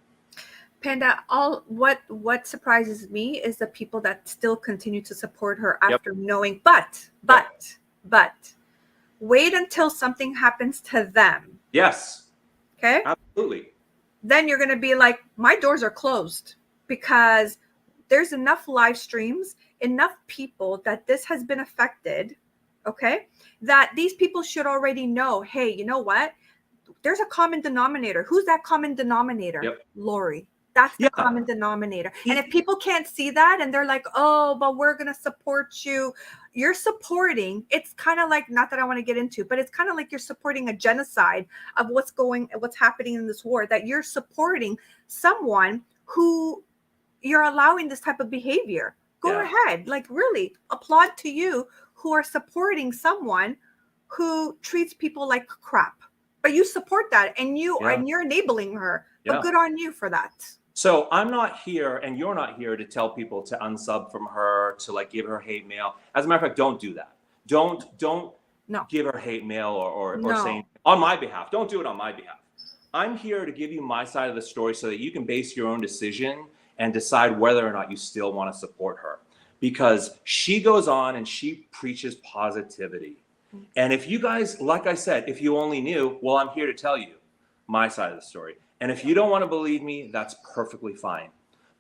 Panda, what surprises me is the people that still continue to support her after knowing, but wait until something happens to them. Yes. Okay? Absolutely. Then you're going to be like, my doors are closed, because there's enough live streams, enough people that this has been affected, okay? That these people should already know, hey, you know what? There's a common denominator. Who's that common denominator? Yep. Lori. That's the Yeah. common denominator. And if people can't see that and they're like, oh, but we're going to support you, you're supporting. It's kind of like, not that I want to get into, but it's kind of like you're supporting a genocide of what's happening in this war, that you're supporting someone who you're allowing this type of behavior. Go ahead. Like, really applaud to you who are supporting someone who treats people like crap. But you support that, and you're enabling her. But good on you for that. So I'm not here, and you're not here to tell people to unsub from her, to like give her hate mail. As a matter of fact, don't do that. Don't give her hate mail or saying on my behalf. Don't do it on my behalf. I'm here to give you my side of the story so that you can base your own decision and decide whether or not you still want to support her. Because she goes on and she preaches positivity. And if you guys, like I said, if you only knew, well, I'm here to tell you my side of the story. And if you don't want to believe me, that's perfectly fine.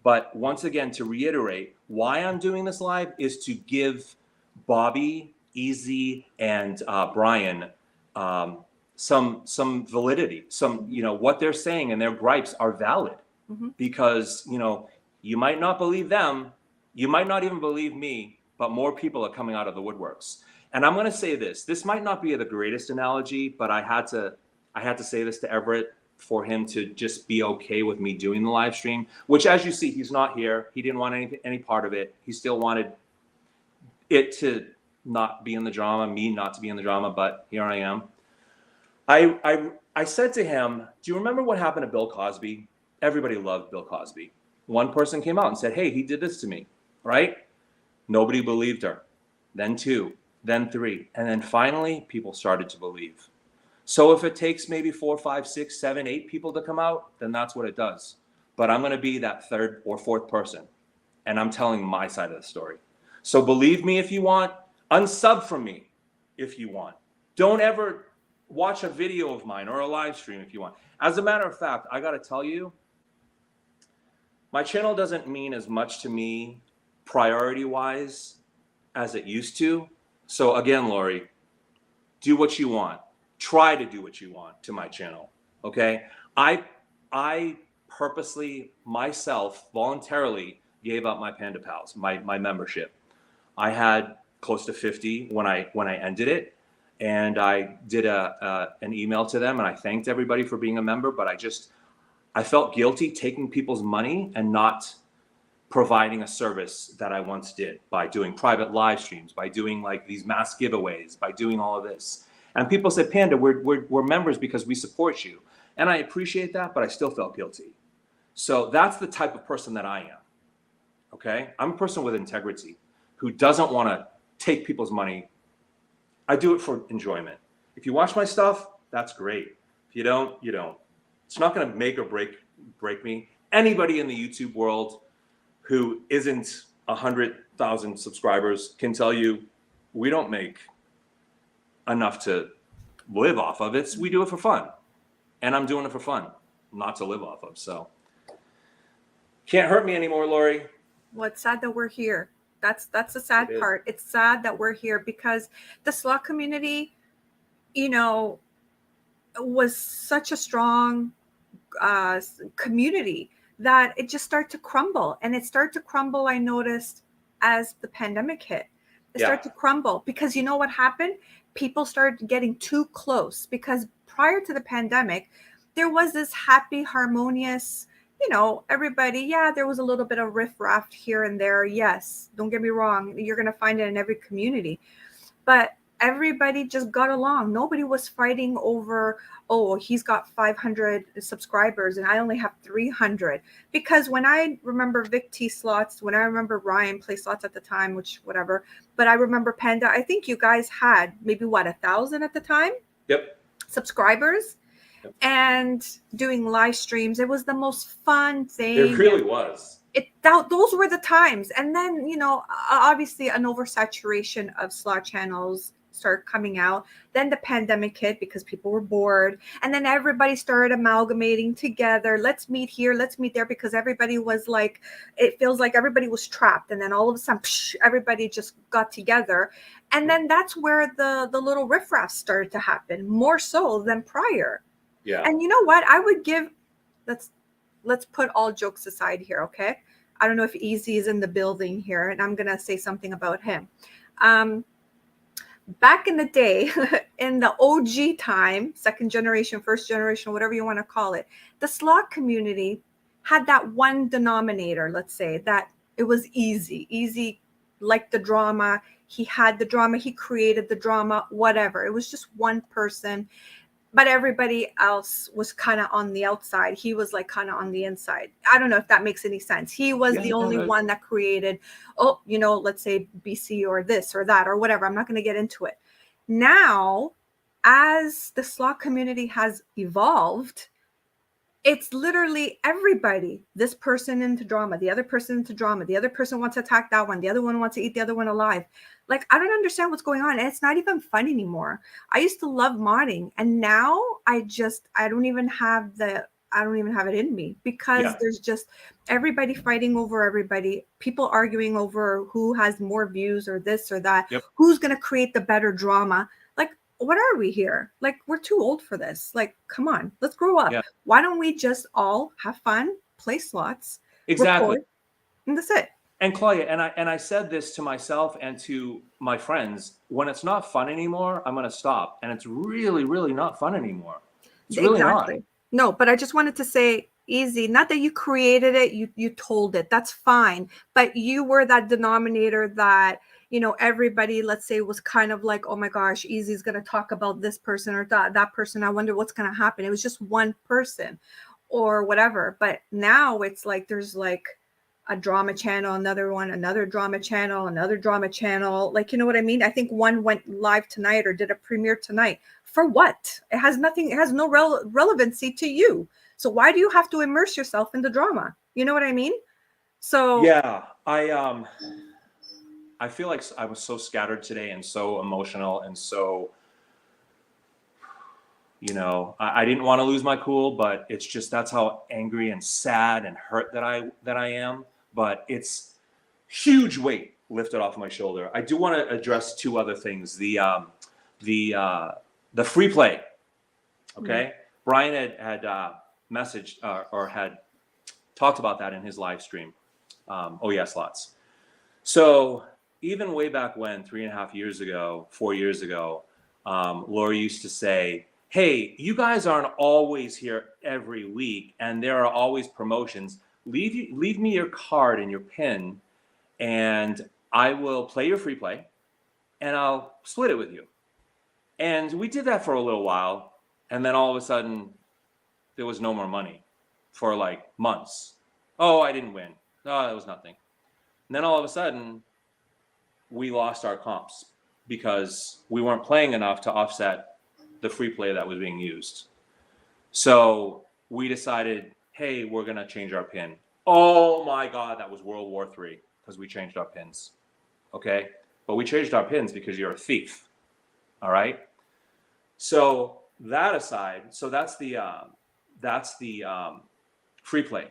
But once again, to reiterate, why I'm doing this live is to give Bobby, Easy, and Brian some validity. What they're saying and their gripes are valid. Because, you might not believe them, you might not even believe me, but more people are coming out of the woodworks. And I'm going to say this. This might not be the greatest analogy, but I had to say this to Everett for him to just be okay with me doing the live stream, which, as you see, he's not here. He didn't want any part of it. He still wanted it to not be in the drama, me not to be in the drama, but here I am. I said to him, do you remember what happened to Bill Cosby? Everybody loved Bill Cosby. One person came out and said, hey, he did this to me, right? Nobody believed her. Then 2, then 3. And then finally, people started to believe. So if it takes maybe 4, 5, 6, 7, 8 people to come out, then that's what it does. But I'm going to be that 3rd or 4th person. And I'm telling my side of the story. So believe me if you want. Unsub from me if you want. Don't ever watch a video of mine or a live stream if you want. As a matter of fact, I got to tell you, my channel doesn't mean as much to me priority-wise as it used to. So again, Lori, do what you want. Try to do what you want to my channel, okay? I purposely, myself, voluntarily gave up my Panda Pals, my membership. I had close to 50 when I ended it, and I did an email to them, and I thanked everybody for being a member, but I felt guilty taking people's money and not providing a service that I once did by doing private live streams, by doing like these mass giveaways, by doing all of this. And people said, Panda, we're members because we support you. And I appreciate that, but I still felt guilty. So that's the type of person that I am, okay? I'm a person with integrity who doesn't want to take people's money. I do it for enjoyment. If you watch my stuff, that's great. If you don't, you don't. It's not going to make or break me. Anybody in the YouTube world who isn't 100,000 subscribers can tell you we don't make enough to live off of. We do it for fun. And I'm doing it for fun, not to live off of. So can't hurt me anymore, Lori. Well, it's sad that we're here. That's the sad part. It's sad that we're here because the slot community, was such a strong community that it just started to crumble. And it started to crumble, I noticed, as the pandemic hit. It started to crumble because you know what happened? People started getting too close because prior to the pandemic, there was this happy, harmonious, everybody, there was a little bit of riffraff here and there. Yes, don't get me wrong. You're going to find it in every community. But everybody just got along. Nobody was fighting over, oh, he's got 500 subscribers and I only have 300. Because when I remember Vic T Slots, when I remember Ryan play slots at the time, which whatever, but I remember Panda, I think you guys had maybe 1,000 at the time? Yep. Subscribers. Yep. And doing live streams. It was the most fun thing. It really was. Those were the times. And then, obviously an oversaturation of slot channels started coming out. Then the pandemic hit because people were bored. And then everybody started amalgamating together. Let's meet here. Let's meet there because everybody was like, it feels like everybody was trapped. And then all of a sudden, everybody just got together. And then that's where the little riffraff started to happen more so than prior. Yeah. And you know what? I would give, let's put all jokes aside here, okay? I don't know if Easy is in the building here, and I'm gonna say something about him. Back in the day, in the OG time, second generation, first generation, whatever you want to call it, the slot community had that one denominator, let's say, that it was Easy. Easy liked the drama. He had the drama. He created the drama, whatever. It was just one person, but everybody else was kind of on the outside. He was like kind of on the inside. I don't know if that makes any sense. He was the only one that created, let's say BC or this or that or whatever. I'm not going to get into it. Now, as the slot community has evolved, it's literally everybody. This person into drama, the other person into drama, the other person wants to attack that one, the other one wants to eat the other one alive. Like, I don't understand what's going on. And it's not even fun anymore. I used to love modding, and now I don't even have it in me, because there's just everybody fighting over everybody, people arguing over who has more views or this or that, who's going to create the better drama. Like, what are we here? Like, we're too old for this. Like, come on, let's grow up. Yeah. Why don't we just all have fun, play slots, record, and that's it. And Claudia, and I said this to myself and to my friends, when it's not fun anymore, I'm going to stop. And it's really, really not fun anymore. It's really not. No, but I just wanted to say, Easy, not that you created it, you told it. That's fine. But you were that denominator that, everybody, let's say, was kind of like, oh my gosh, Easy's going to talk about this person or that person. I wonder what's going to happen. It was just one person or whatever. But now it's like there's like a drama channel, another one, another drama channel, another drama channel. Like, you know what I mean? I think one went live tonight or did a premiere tonight. For what? It has nothing. It has no relevancy to you. So why do you have to immerse yourself in the drama? You know what I mean? So yeah, I feel like I was so scattered today and so emotional and so, I didn't want to lose my cool, but it's just, that's how angry and sad and hurt that I am. But it's huge weight lifted off my shoulder. I do want to address two other things. The free play. Okay. Mm-hmm. Brian had messaged or had talked about that in his live stream. Slots. So even way back when, 3.5 years ago, 4 years ago, Lori used to say, hey, you guys aren't always here every week, and there are always promotions. Leave me your card and your PIN, and I will play your free play, and I'll split it with you. And we did that for a little while, and then all of a sudden, there was no more money for like months. Oh, I didn't win. Oh, it was nothing. And then all of a sudden, we lost our comps because we weren't playing enough to offset the free play that was being used. So we decided, hey, we're going to change our PIN. Oh my God, that was World War III because we changed our PINs. Okay? But we changed our PINs because you're a thief. All right? So that aside, so that's the free play.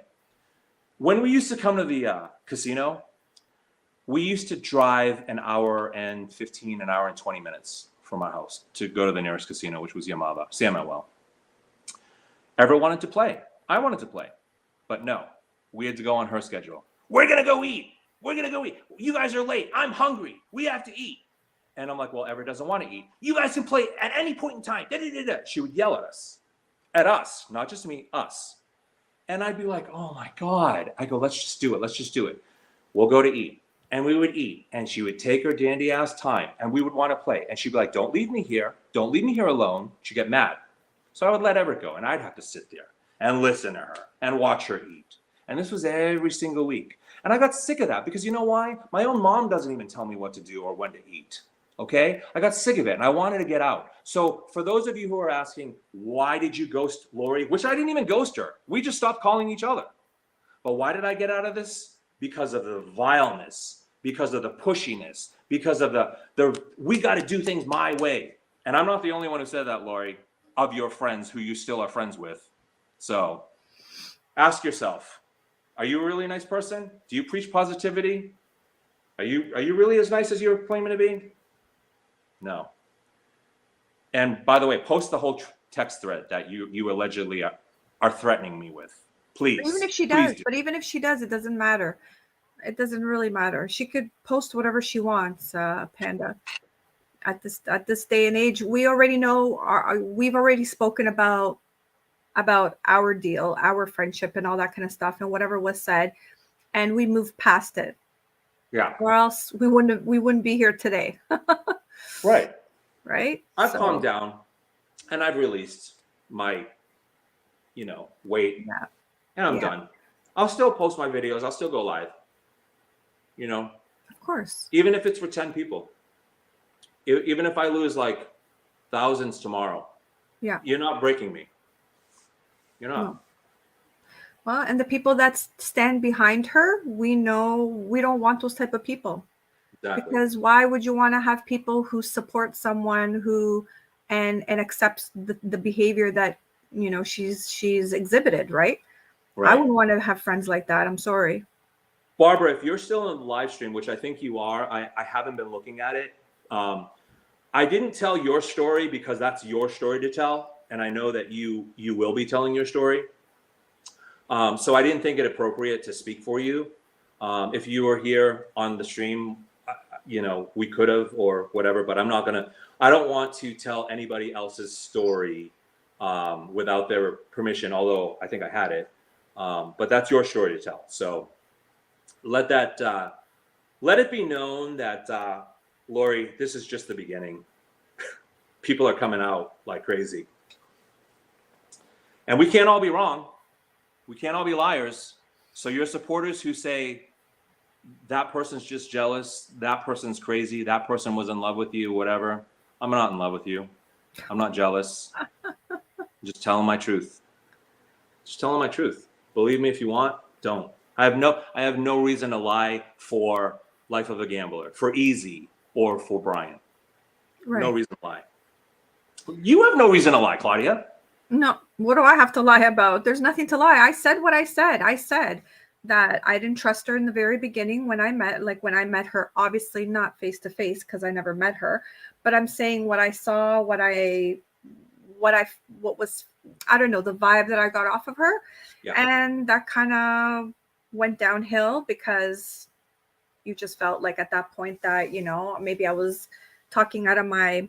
When we used to come to the casino, we used to drive an hour and 15, an hour and 20 minutes from our house to go to the nearest casino, which was Yamava, Samuel. Everett wanted to play. I wanted to play. But no, we had to go on her schedule. We're going to go eat. We're going to go eat. You guys are late. I'm hungry. We have to eat. And I'm like, well, Everett doesn't want to eat. You guys can play at any point in time. Da-da-da-da. She would yell at us. At us. Not just me, us. And I'd be like, oh my God. I go, let's just do it. Let's just do it. We'll go to eat. And we would eat. And she would take her dandy ass time. And we would want to play. And she'd be like, don't leave me here. Don't leave me here alone. She'd get mad. So I would let Everett go. And I'd have to sit there and listen to her and watch her eat. And this was every single week. And I got sick of that because you know why? My own mom doesn't even tell me what to do or when to eat. Okay? I got sick of it and I wanted to get out. So for those of you who are asking, why did you ghost Lori? Which I didn't even ghost her. We just stopped calling each other. But why did I get out of this? Because of the vileness, because of the pushiness, because of the we got to do things my way. And I'm not the only one who said that, Lori, of your friends who you still are friends with. So ask yourself, are you a really nice person? Do you preach positivity? Are you really as nice as you're claiming to be? No. And by the way, post the whole text thread that you allegedly are threatening me with. Please. Even if she Please does, do. but even if she does, it doesn't matter. It doesn't really matter. She could post whatever she wants, Panda. At this day and age, we already know. We've already spoken about our deal, our friendship, and all that kind of stuff, and whatever was said, and we moved past it. Yeah. Or else we wouldn't be here today. Right. Right? I've calmed down and I've released my, weight, Yeah. and I'm Yeah. done. I'll still post my videos. I'll still go live, Of course. even if it's for 10 people. Even if I lose like thousands tomorrow, Yeah. you're not breaking me. You're not. No. Well, and the people that stand behind her, we know we don't want those type of people. Exactly. Because why would you want to have people who support someone who and accepts the behavior that she's exhibited, right? I Right. wouldn't want to have friends like that. I'm sorry. Barbara, if you're still in the live stream, which I think you are, I haven't been looking at it. I didn't tell your story because that's your story to tell, and I know that you will be telling your story. So I didn't think it appropriate to speak for you. If you were here on the stream, we could have or whatever, but I don't want to tell anybody else's story without their permission, although I think I had it. But that's your story to tell. So let it be known that, Lori, this is just the beginning. People are coming out like crazy. And we can't all be wrong. We can't all be liars. So your supporters who say that person's just jealous, that person's crazy, that person was in love with you, whatever. I'm not in love with you. I'm not jealous. I'm just telling my truth. Just telling my truth. Believe me if you want, don't. I have no reason to lie for Life of a Gambler, for Easy, or for Brian. Right. No reason to lie. You have no reason to lie, Claudia. No, what do I have to lie about? There's nothing to lie. I said what I said. I said that I didn't trust her in the very beginning when I met her, obviously not face to face because I never met her, but I'm saying what I saw, what was, I don't know, the vibe that I got off of her. Yeah. And that kind of went downhill because you just felt like at that point that, maybe I was talking out of my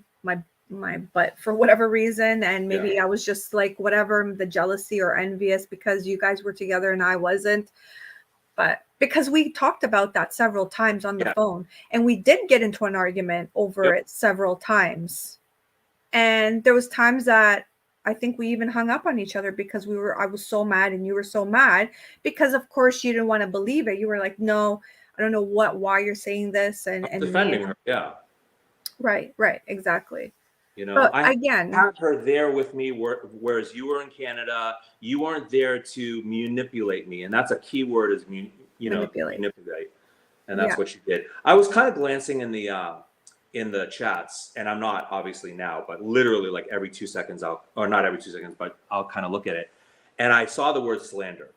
butt for whatever reason. And maybe I was just like, whatever, the jealousy or envious because you guys were together and I wasn't. But because we talked about that several times on the phone and we did get into an argument over it several times. And there was times that I think we even hung up on each other because I was so mad and you were so mad because of course you didn't want to believe it. You were like, no, I don't know why you're saying this. And defending her. Yeah. Right. Exactly. But I again, had her there with me, whereas you were in Canada. You weren't there to manipulate me, and that's a key word is manipulate. And that's what you did. I was kind of glancing in the chats, and I'm not obviously now, but literally like every 2 seconds not every 2 seconds, but I'll kind of look at it, and I saw the word slander.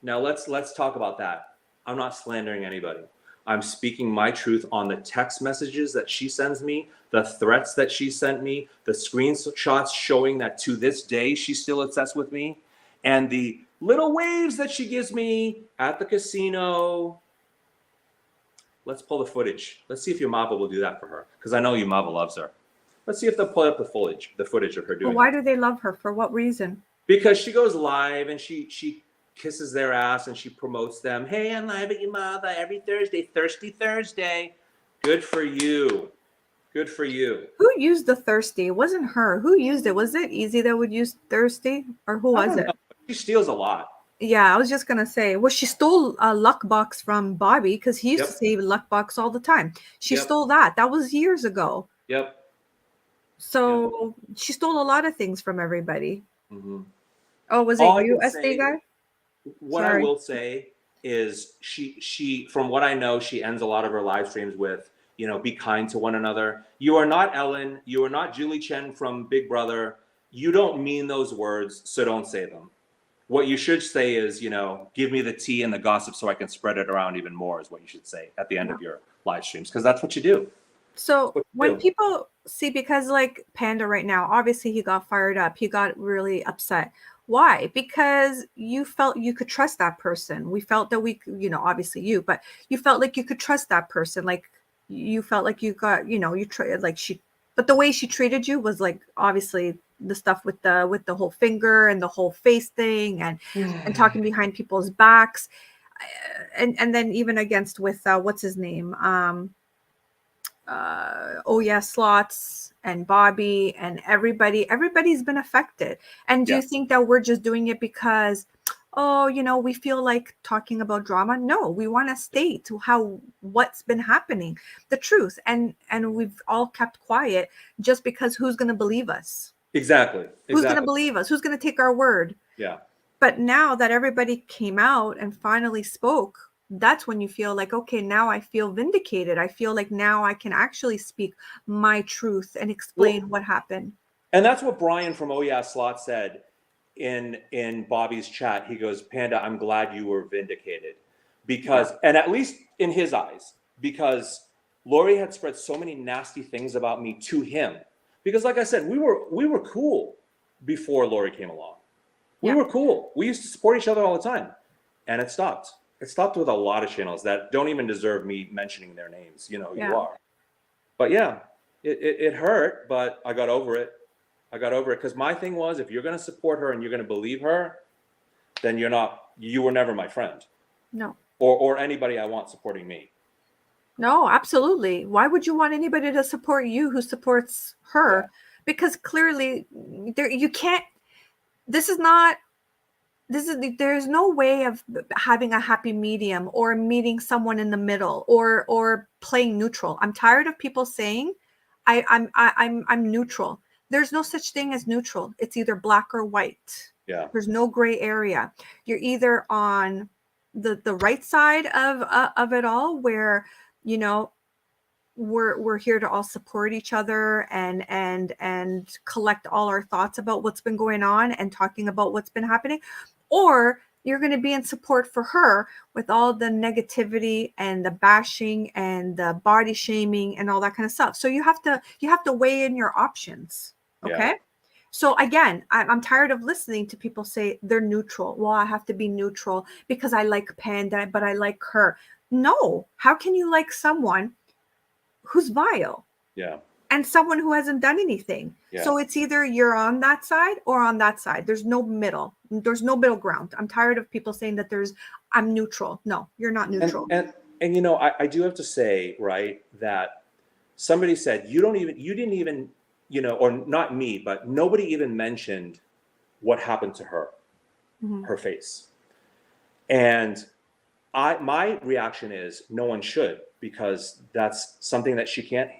Now let's talk about that. I'm not slandering anybody. I'm speaking my truth on the text messages that she sends me, the threats that she sent me, the screenshots showing that to this day she's still obsessed with me, and the little waves that she gives me at the casino. Let's pull the footage. Let's see if your Mava will do that for her, because I know your Mava loves her. Let's see if they'll pull up the footage of her doing. But why do they love her? For what reason? Because she goes live and she kisses their ass and she promotes them. Hey, I'm live at your Mava every Thursday, Thirsty Thursday. Good for you. Good for you. Who used the thirsty? It wasn't her. Who used it? Was it Easy that would use thirsty? Or who was it? She steals a lot. Yeah, I was just gonna say, well, she stole a Luckbox from Bobby because he used to say Luckbox all the time. She stole that. That was years ago. Yep. So she stole a lot of things from everybody. Mm-hmm. Oh, was it you, SD guy? What I will say is she from what I know, she ends a lot of her live streams with, be kind to one another. You are not Ellen. You are not Julie Chen from Big Brother. You don't mean those words, so don't say them. What you should say is, give me the tea and the gossip so I can spread it around even more is what you should say at the end of your live streams, because that's what you do. So when people see, because like Panda right now, obviously he got fired up. He got really upset. Why? Because you felt you could trust that person. We felt that we, obviously you, but you felt like you could trust that person. Like you felt like you got, like but the way she treated you was like obviously the stuff with the whole finger and the whole face thing and talking behind people's backs, and then even against with what's his name, oh yeah, Slots and Bobby and everybody's been affected. And do Yeah, you think that we're just doing it because, oh, we feel like talking about drama? No, we want to state what's been happening, the truth. And we've all kept quiet just because who's going to believe us? exactly. Who's going to Exactly. believe us? Who's going to take our word? Yeah. But now that everybody came out and finally spoke, that's when you feel like, okay, now I feel vindicated. I feel like now I can actually speak my truth and explain Well, what happened. and that's what Brian from Oh Yeah Slot said in Bobby's chat. He goes, Panda, I'm glad you were vindicated. Yeah. Because, and at least in his eyes, because Lori had spread so many nasty things about me to him. Because like I said, we were cool before Lori came along. We Yeah. were cool. We used to support each other all the time. And it stopped. It stopped with a lot of channels that don't even deserve me mentioning their names. You know who you are. But yeah, it hurt, but I got over it. I got over it because my thing was, if you're going to support her and you're going to believe her, then you were never my friend. No. Or anybody I want supporting me. No, absolutely. Why would you want anybody to support you who supports her? Yeah. Because clearly you can't, this is not, there's no way of having a happy medium or meeting someone in the middle or playing neutral. I'm tired of people saying I'm neutral. There's no such thing as neutral. It's either black or white. Yeah. There's no gray area. You're either on the right side of it all, where we're here to all support each other and collect all our thoughts about what's been going on and talking about what's been happening, or you're going to be in support for her with all the negativity and the bashing and the body shaming and all that kind of stuff. So you have to weigh in your options. Okay. Yeah. So again, I'm tired of listening to people say they're neutral. Well, I have to be neutral because I like Panda, but I like her. No, how can you like someone who's vile? Yeah. And someone who hasn't done anything. Yeah. So it's either you're on that side or on that side. There's no middle. There's no middle ground. I'm tired of people saying that I'm neutral. No, you're not neutral. And I do have to say, right, that somebody said you didn't even, or not me, but nobody even mentioned what happened to her, her face. And my reaction is no one should, because that's something that she can't,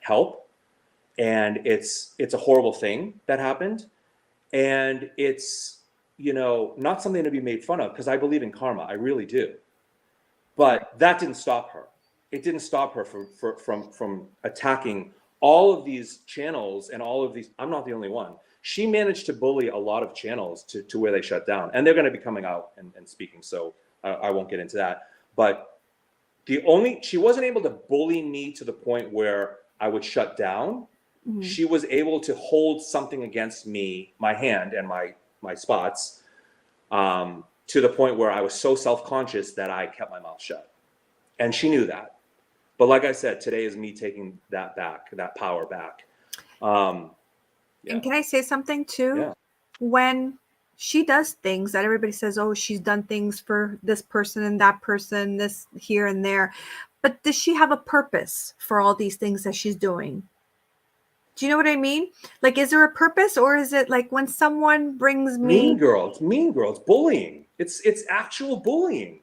help. And it's a horrible thing that happened. And it's, not something to be made fun of, because I believe in karma. I really do. But that didn't stop her. It didn't stop her from attacking all of these channels and all of these. I'm not the only one. She managed to bully a lot of channels to where they shut down. And they're going to be coming out and speaking. So I won't get into that. But she wasn't able to bully me to the point where I would shut down. Mm-hmm. She was able to hold something against me, my hand and my spots, to the point where I was so self-conscious that I kept my mouth shut. And she knew that. But like I said, today is me taking that back, that power back. Yeah. And can I say something too? Yeah. When she does things that everybody says, oh, she's done things for this person and that person, this here and there. But does she have a purpose for all these things that she's doing? Do you know what I mean? Like, is there a purpose, or is it like when someone brings me Mean girl, it's bullying. It's actual bullying.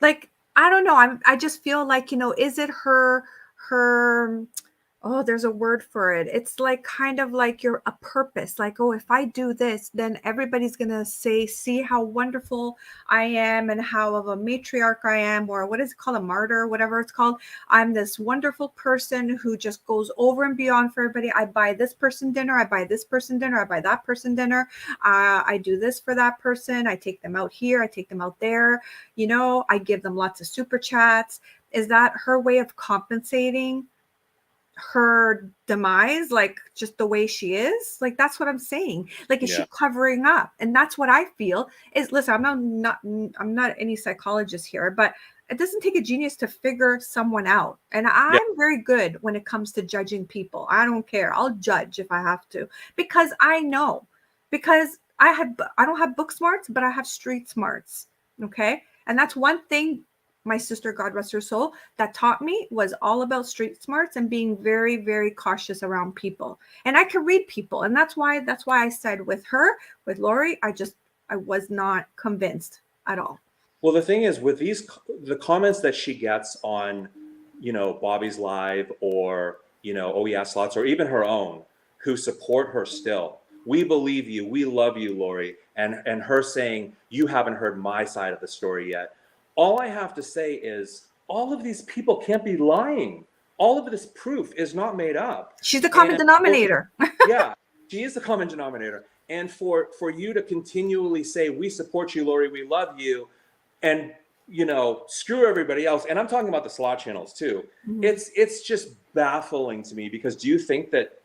Like, I don't know. I just feel like, is it her, oh, there's a word for it. It's like kind of like you're a purpose. Like, oh, if I do this, then everybody's going to see how wonderful I am and how of a matriarch I am, or what is it called? A martyr, whatever it's called. I'm this wonderful person who just goes over and beyond for everybody. I buy this person dinner. I buy this person dinner. I buy that person dinner. I do this for that person. I take them out here. I take them out there. I give them lots of super chats. Is that her way of compensating her demise, like just the way she is, like that's what I'm saying. Like, is she covering up? And that's what I feel is, listen, I'm not any psychologist here, but it doesn't take a genius to figure someone out. And I'm very good when it comes to judging people. I don't care. I'll judge if I have to, because I know, because I don't have book smarts, but I have street smarts. Okay. And that's one thing my sister, God rest her soul, that taught me, was all about street smarts and being very, very cautious around people. And I can read people. And that's why I said with her, with Lori, I was not convinced at all. Well, the thing is, with the comments that she gets on, Bobby's Live, or, Oh Yeah Slots, or even her own, who support her still. We believe you. We love you, Lori. And her saying, you haven't heard my side of the story yet. All I have to say is, all of these people can't be lying. All of this proof is not made up. She's the common denominator. Yeah, she is the common denominator. And for you to continually say, we support you, Lori, we love you, and screw everybody else. And I'm talking about the slot channels too. Mm-hmm. It's just baffling to me, because do you think that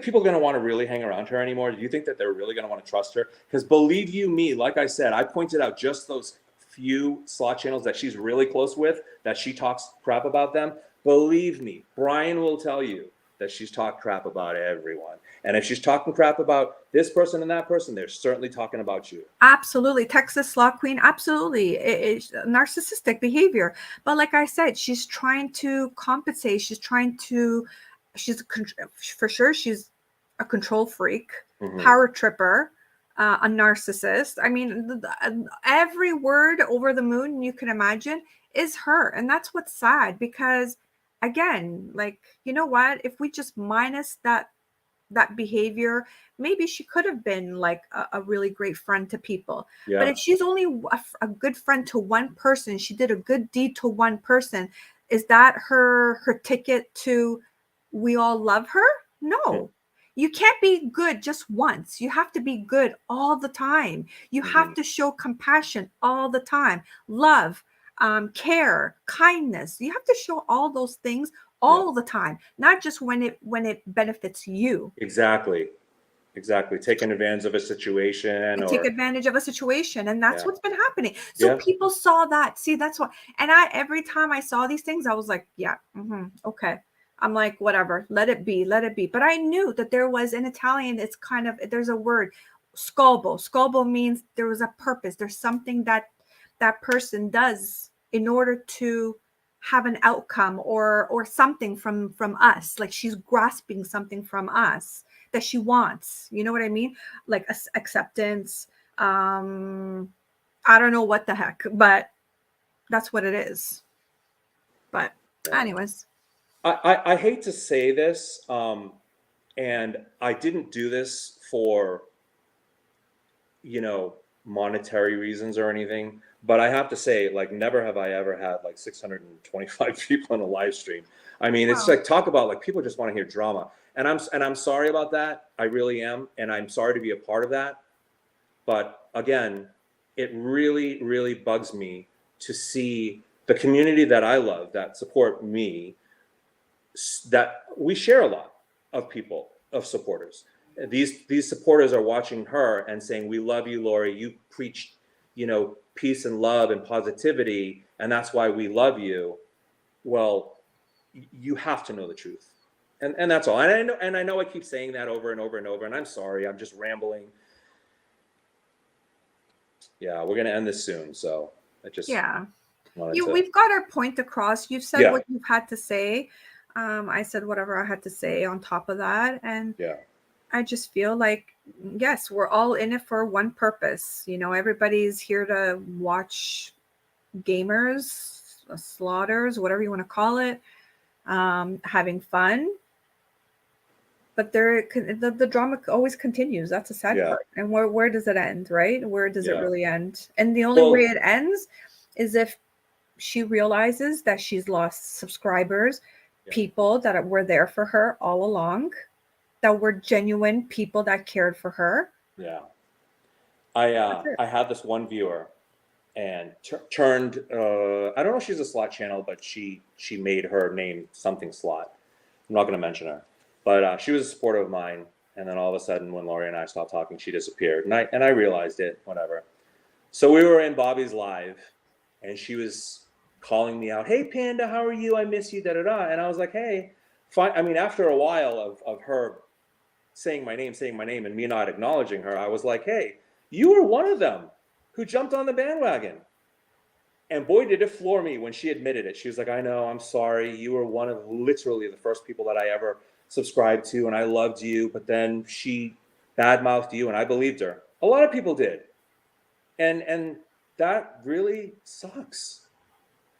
people are going to want to really hang around her anymore? Do you think that they're really going to want to trust her? Because believe you me, like I said, I pointed out just those few slot channels that she's really close with, that she talks crap about them. Believe me, Brian will tell you that she's talked crap about everyone. And if she's talking crap about this person and that person, they're certainly talking about you. Absolutely. Texas Slot Queen. Absolutely. It's narcissistic behavior. But like I said, she's trying to compensate. For sure, she's a control freak, power tripper, a narcissist. I mean, every word over the moon you can imagine is her. And that's what's sad, because again, like, you know what, if we just minus that behavior, maybe she could have been like a really great friend to people. But if she's only a good friend to one person, she did a good deed to one person, is that her ticket to we all love her? No. You can't be good just once. You have to be good all the time. You have to show compassion all the time, love, care, kindness. You have to show all those things all the time, not just when it benefits you. Exactly. Taking advantage of a situation, take advantage of a situation. And that's what's been happening. So people saw that. See, that's what, and every time I saw these things, I was like, okay. I'm like, whatever, let it be. But I knew that there was, in Italian, it's kind of, there's a word, scopo. Scopo means there was a purpose. There's something that person does in order to have an outcome or something from us. Like, she's grasping something from us that she wants. You know what I mean? Like acceptance. I don't know what the heck, but that's what it is. But anyways. I hate to say this, and I didn't do this for, monetary reasons or anything, but I have to say, like, never have I ever had like 625 people on a live stream. I mean, it's like, talk about, like, people just want to hear drama, and I'm sorry about that. I really am, and I'm sorry to be a part of that. But again, it really, really bugs me to see the community that I love, that support me, that we share a lot of people, of supporters. These supporters are watching her and saying, we love you, Lori. You preach, peace and love and positivity, and that's why we love you. Well, you have to know the truth. And that's all. And I know I keep saying that over and over and over, and I'm sorry, I'm just rambling. Yeah, we're gonna end this soon, so I just we've got our point across. You've said what you've had to say. I said whatever I had to say on top of that. And I just feel like, yes, we're all in it for one purpose. Everybody's here to watch gamers, slaughters, whatever you want to call it, having fun. But the drama always continues. That's a sad part. And where does it end, right? Where does it really end? And the only way it ends is if she realizes that she's lost subscribers, people that were there for her all along, that were genuine people that cared for her. I had this one viewer, and turned I don't know if she's a slot channel, but she made her name something slot. I'm not going to mention her, but she was a supporter of mine. And then all of a sudden, when Lori and I stopped talking, she disappeared. And I realized it, whatever. So we were in Bobby's live, and she was calling me out, "Hey, Panda, how are you? I miss you, da da da." And I was like, "Hey, fine." I mean, after a while of her saying my name, and me not acknowledging her, I was like, "Hey, you were one of them who jumped on the bandwagon." And boy, did it floor me when she admitted it. She was like, "I know, I'm sorry. You were one of literally the first people that I ever subscribed to, and I loved you. But then she badmouthed you, and I believed her." A lot of people did. And that really sucks.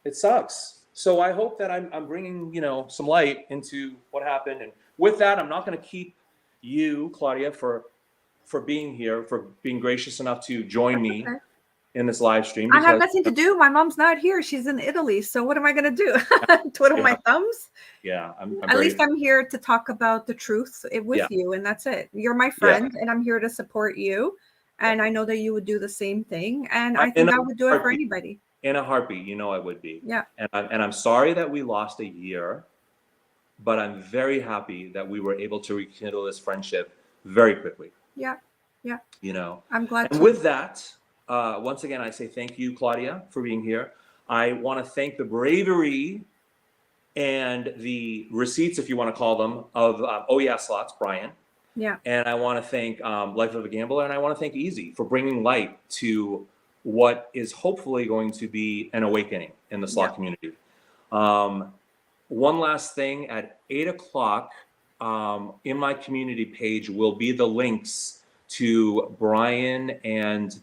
It sucks. So I hope that I'm bringing, some light into what happened. And with that, I'm not going to keep you, Claudia, for being here, for being gracious enough to join me Okay. in this live stream. I have Because nothing to do. My mom's not here. She's in Italy. So what am I going to do? Twiddle my thumbs? Yeah, At least I'm here to talk about the truth with you, and that's it. You're my friend, and I'm here to support you. And I know that you would do the same thing. And I think I would do it for anybody. In a heartbeat, I would be. Yeah. And I'm sorry that we lost a year, but I'm very happy that we were able to rekindle this friendship very quickly. Yeah. Yeah. I'm glad. And with that, once again, I say thank you, Claudia, for being here. I want to thank the bravery and the receipts, if you want to call them, of Oh Yeah Slots, Brian. Yeah. And I want to thank Life of a Gambler, and I want to thank Easy for bringing light to what is hopefully going to be an awakening in the slot community. One last thing, at 8 o'clock in my community page will be the links to Brian and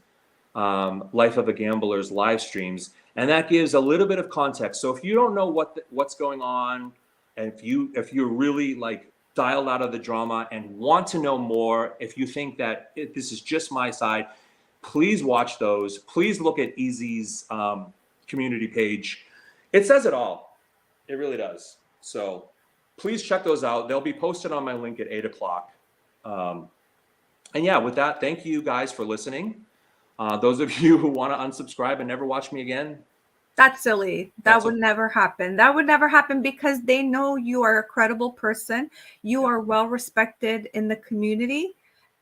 Life of a Gambler's live streams, and that gives a little bit of context. So if you don't know what's going on, and if you're really like dialed out of the drama and want to know more, if you think that this is just my side, please watch those. Please look at Easy's community page. It says it all. It really does. So please check those out. They'll be posted on my link at 8 o'clock. And yeah, with that, thank you guys for listening. Those of you who want to unsubscribe and never watch me again, that's silly. That would never happen. That would never happen because they know you are a credible person. You are well respected in the community.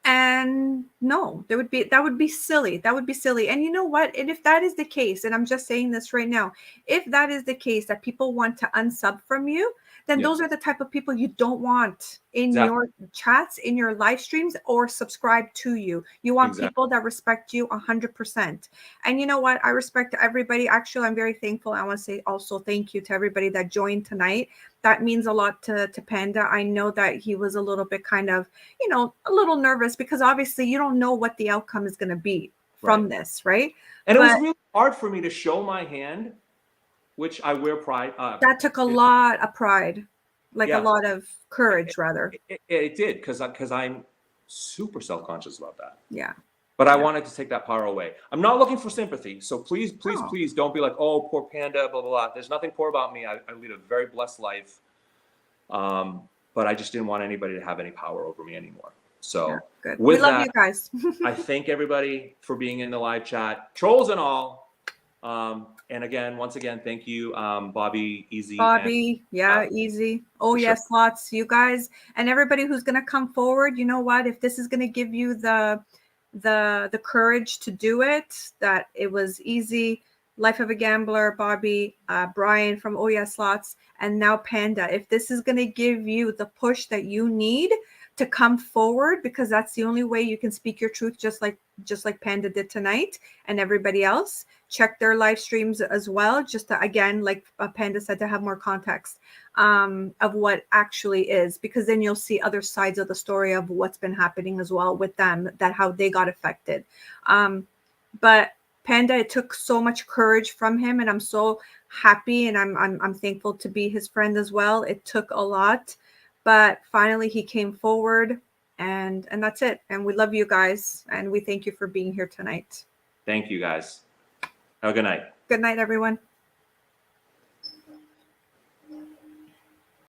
And no, that would be silly. That would be silly. And you know what? And if that is the case, and I'm just saying this right now, if that is the case, that people want to unsub from you, then those are the type of people you don't want in your chats, in your live streams, or subscribe to you. You want people that respect you 100%. And you know what? I respect everybody. Actually, I'm very thankful. I want to say also thank you to everybody that joined tonight. That means a lot to Panda. I know that he was a little bit kind of, a little nervous because obviously you don't know what the outcome is going to be from this, right? And it was really hard for me to show my hand, which I wear pride. That took a lot of pride, like a lot of courage, rather. It did, because I'm super self-conscious about that. Yeah. But I wanted to take that power away. I'm not looking for sympathy. So please don't be like, "Oh, poor Panda, blah, blah, blah." There's nothing poor about me. I lead a very blessed life. But I just didn't want anybody to have any power over me anymore. So good. We love you guys. I thank everybody for being in the live chat, trolls and all. And again, once again, thank you, Bobby, Easy. Bobby, Easy. Oh, yes, Slots, you guys. And everybody who's going to come forward, you know what? If this is going to give you the courage to do it, that it was Easy, Life of a Gambler, Bobby, Brian from Oh Yeah Slots, and now Panda. If this is going to give you the push that you need to come forward, because that's the only way you can speak your truth, just like Panda did tonight, and everybody else. Check their live streams as well, just to, again, like Panda said, to have more context of what actually is, because then you'll see other sides of the story of what's been happening as well with them, that how they got affected. But Panda, it took so much courage from him, and I'm so happy, and I'm thankful to be his friend as well. It took a lot, but finally he came forward, and that's it. And we love you guys, and we thank you for being here tonight. Thank you guys. Have a good night. Good night, everyone.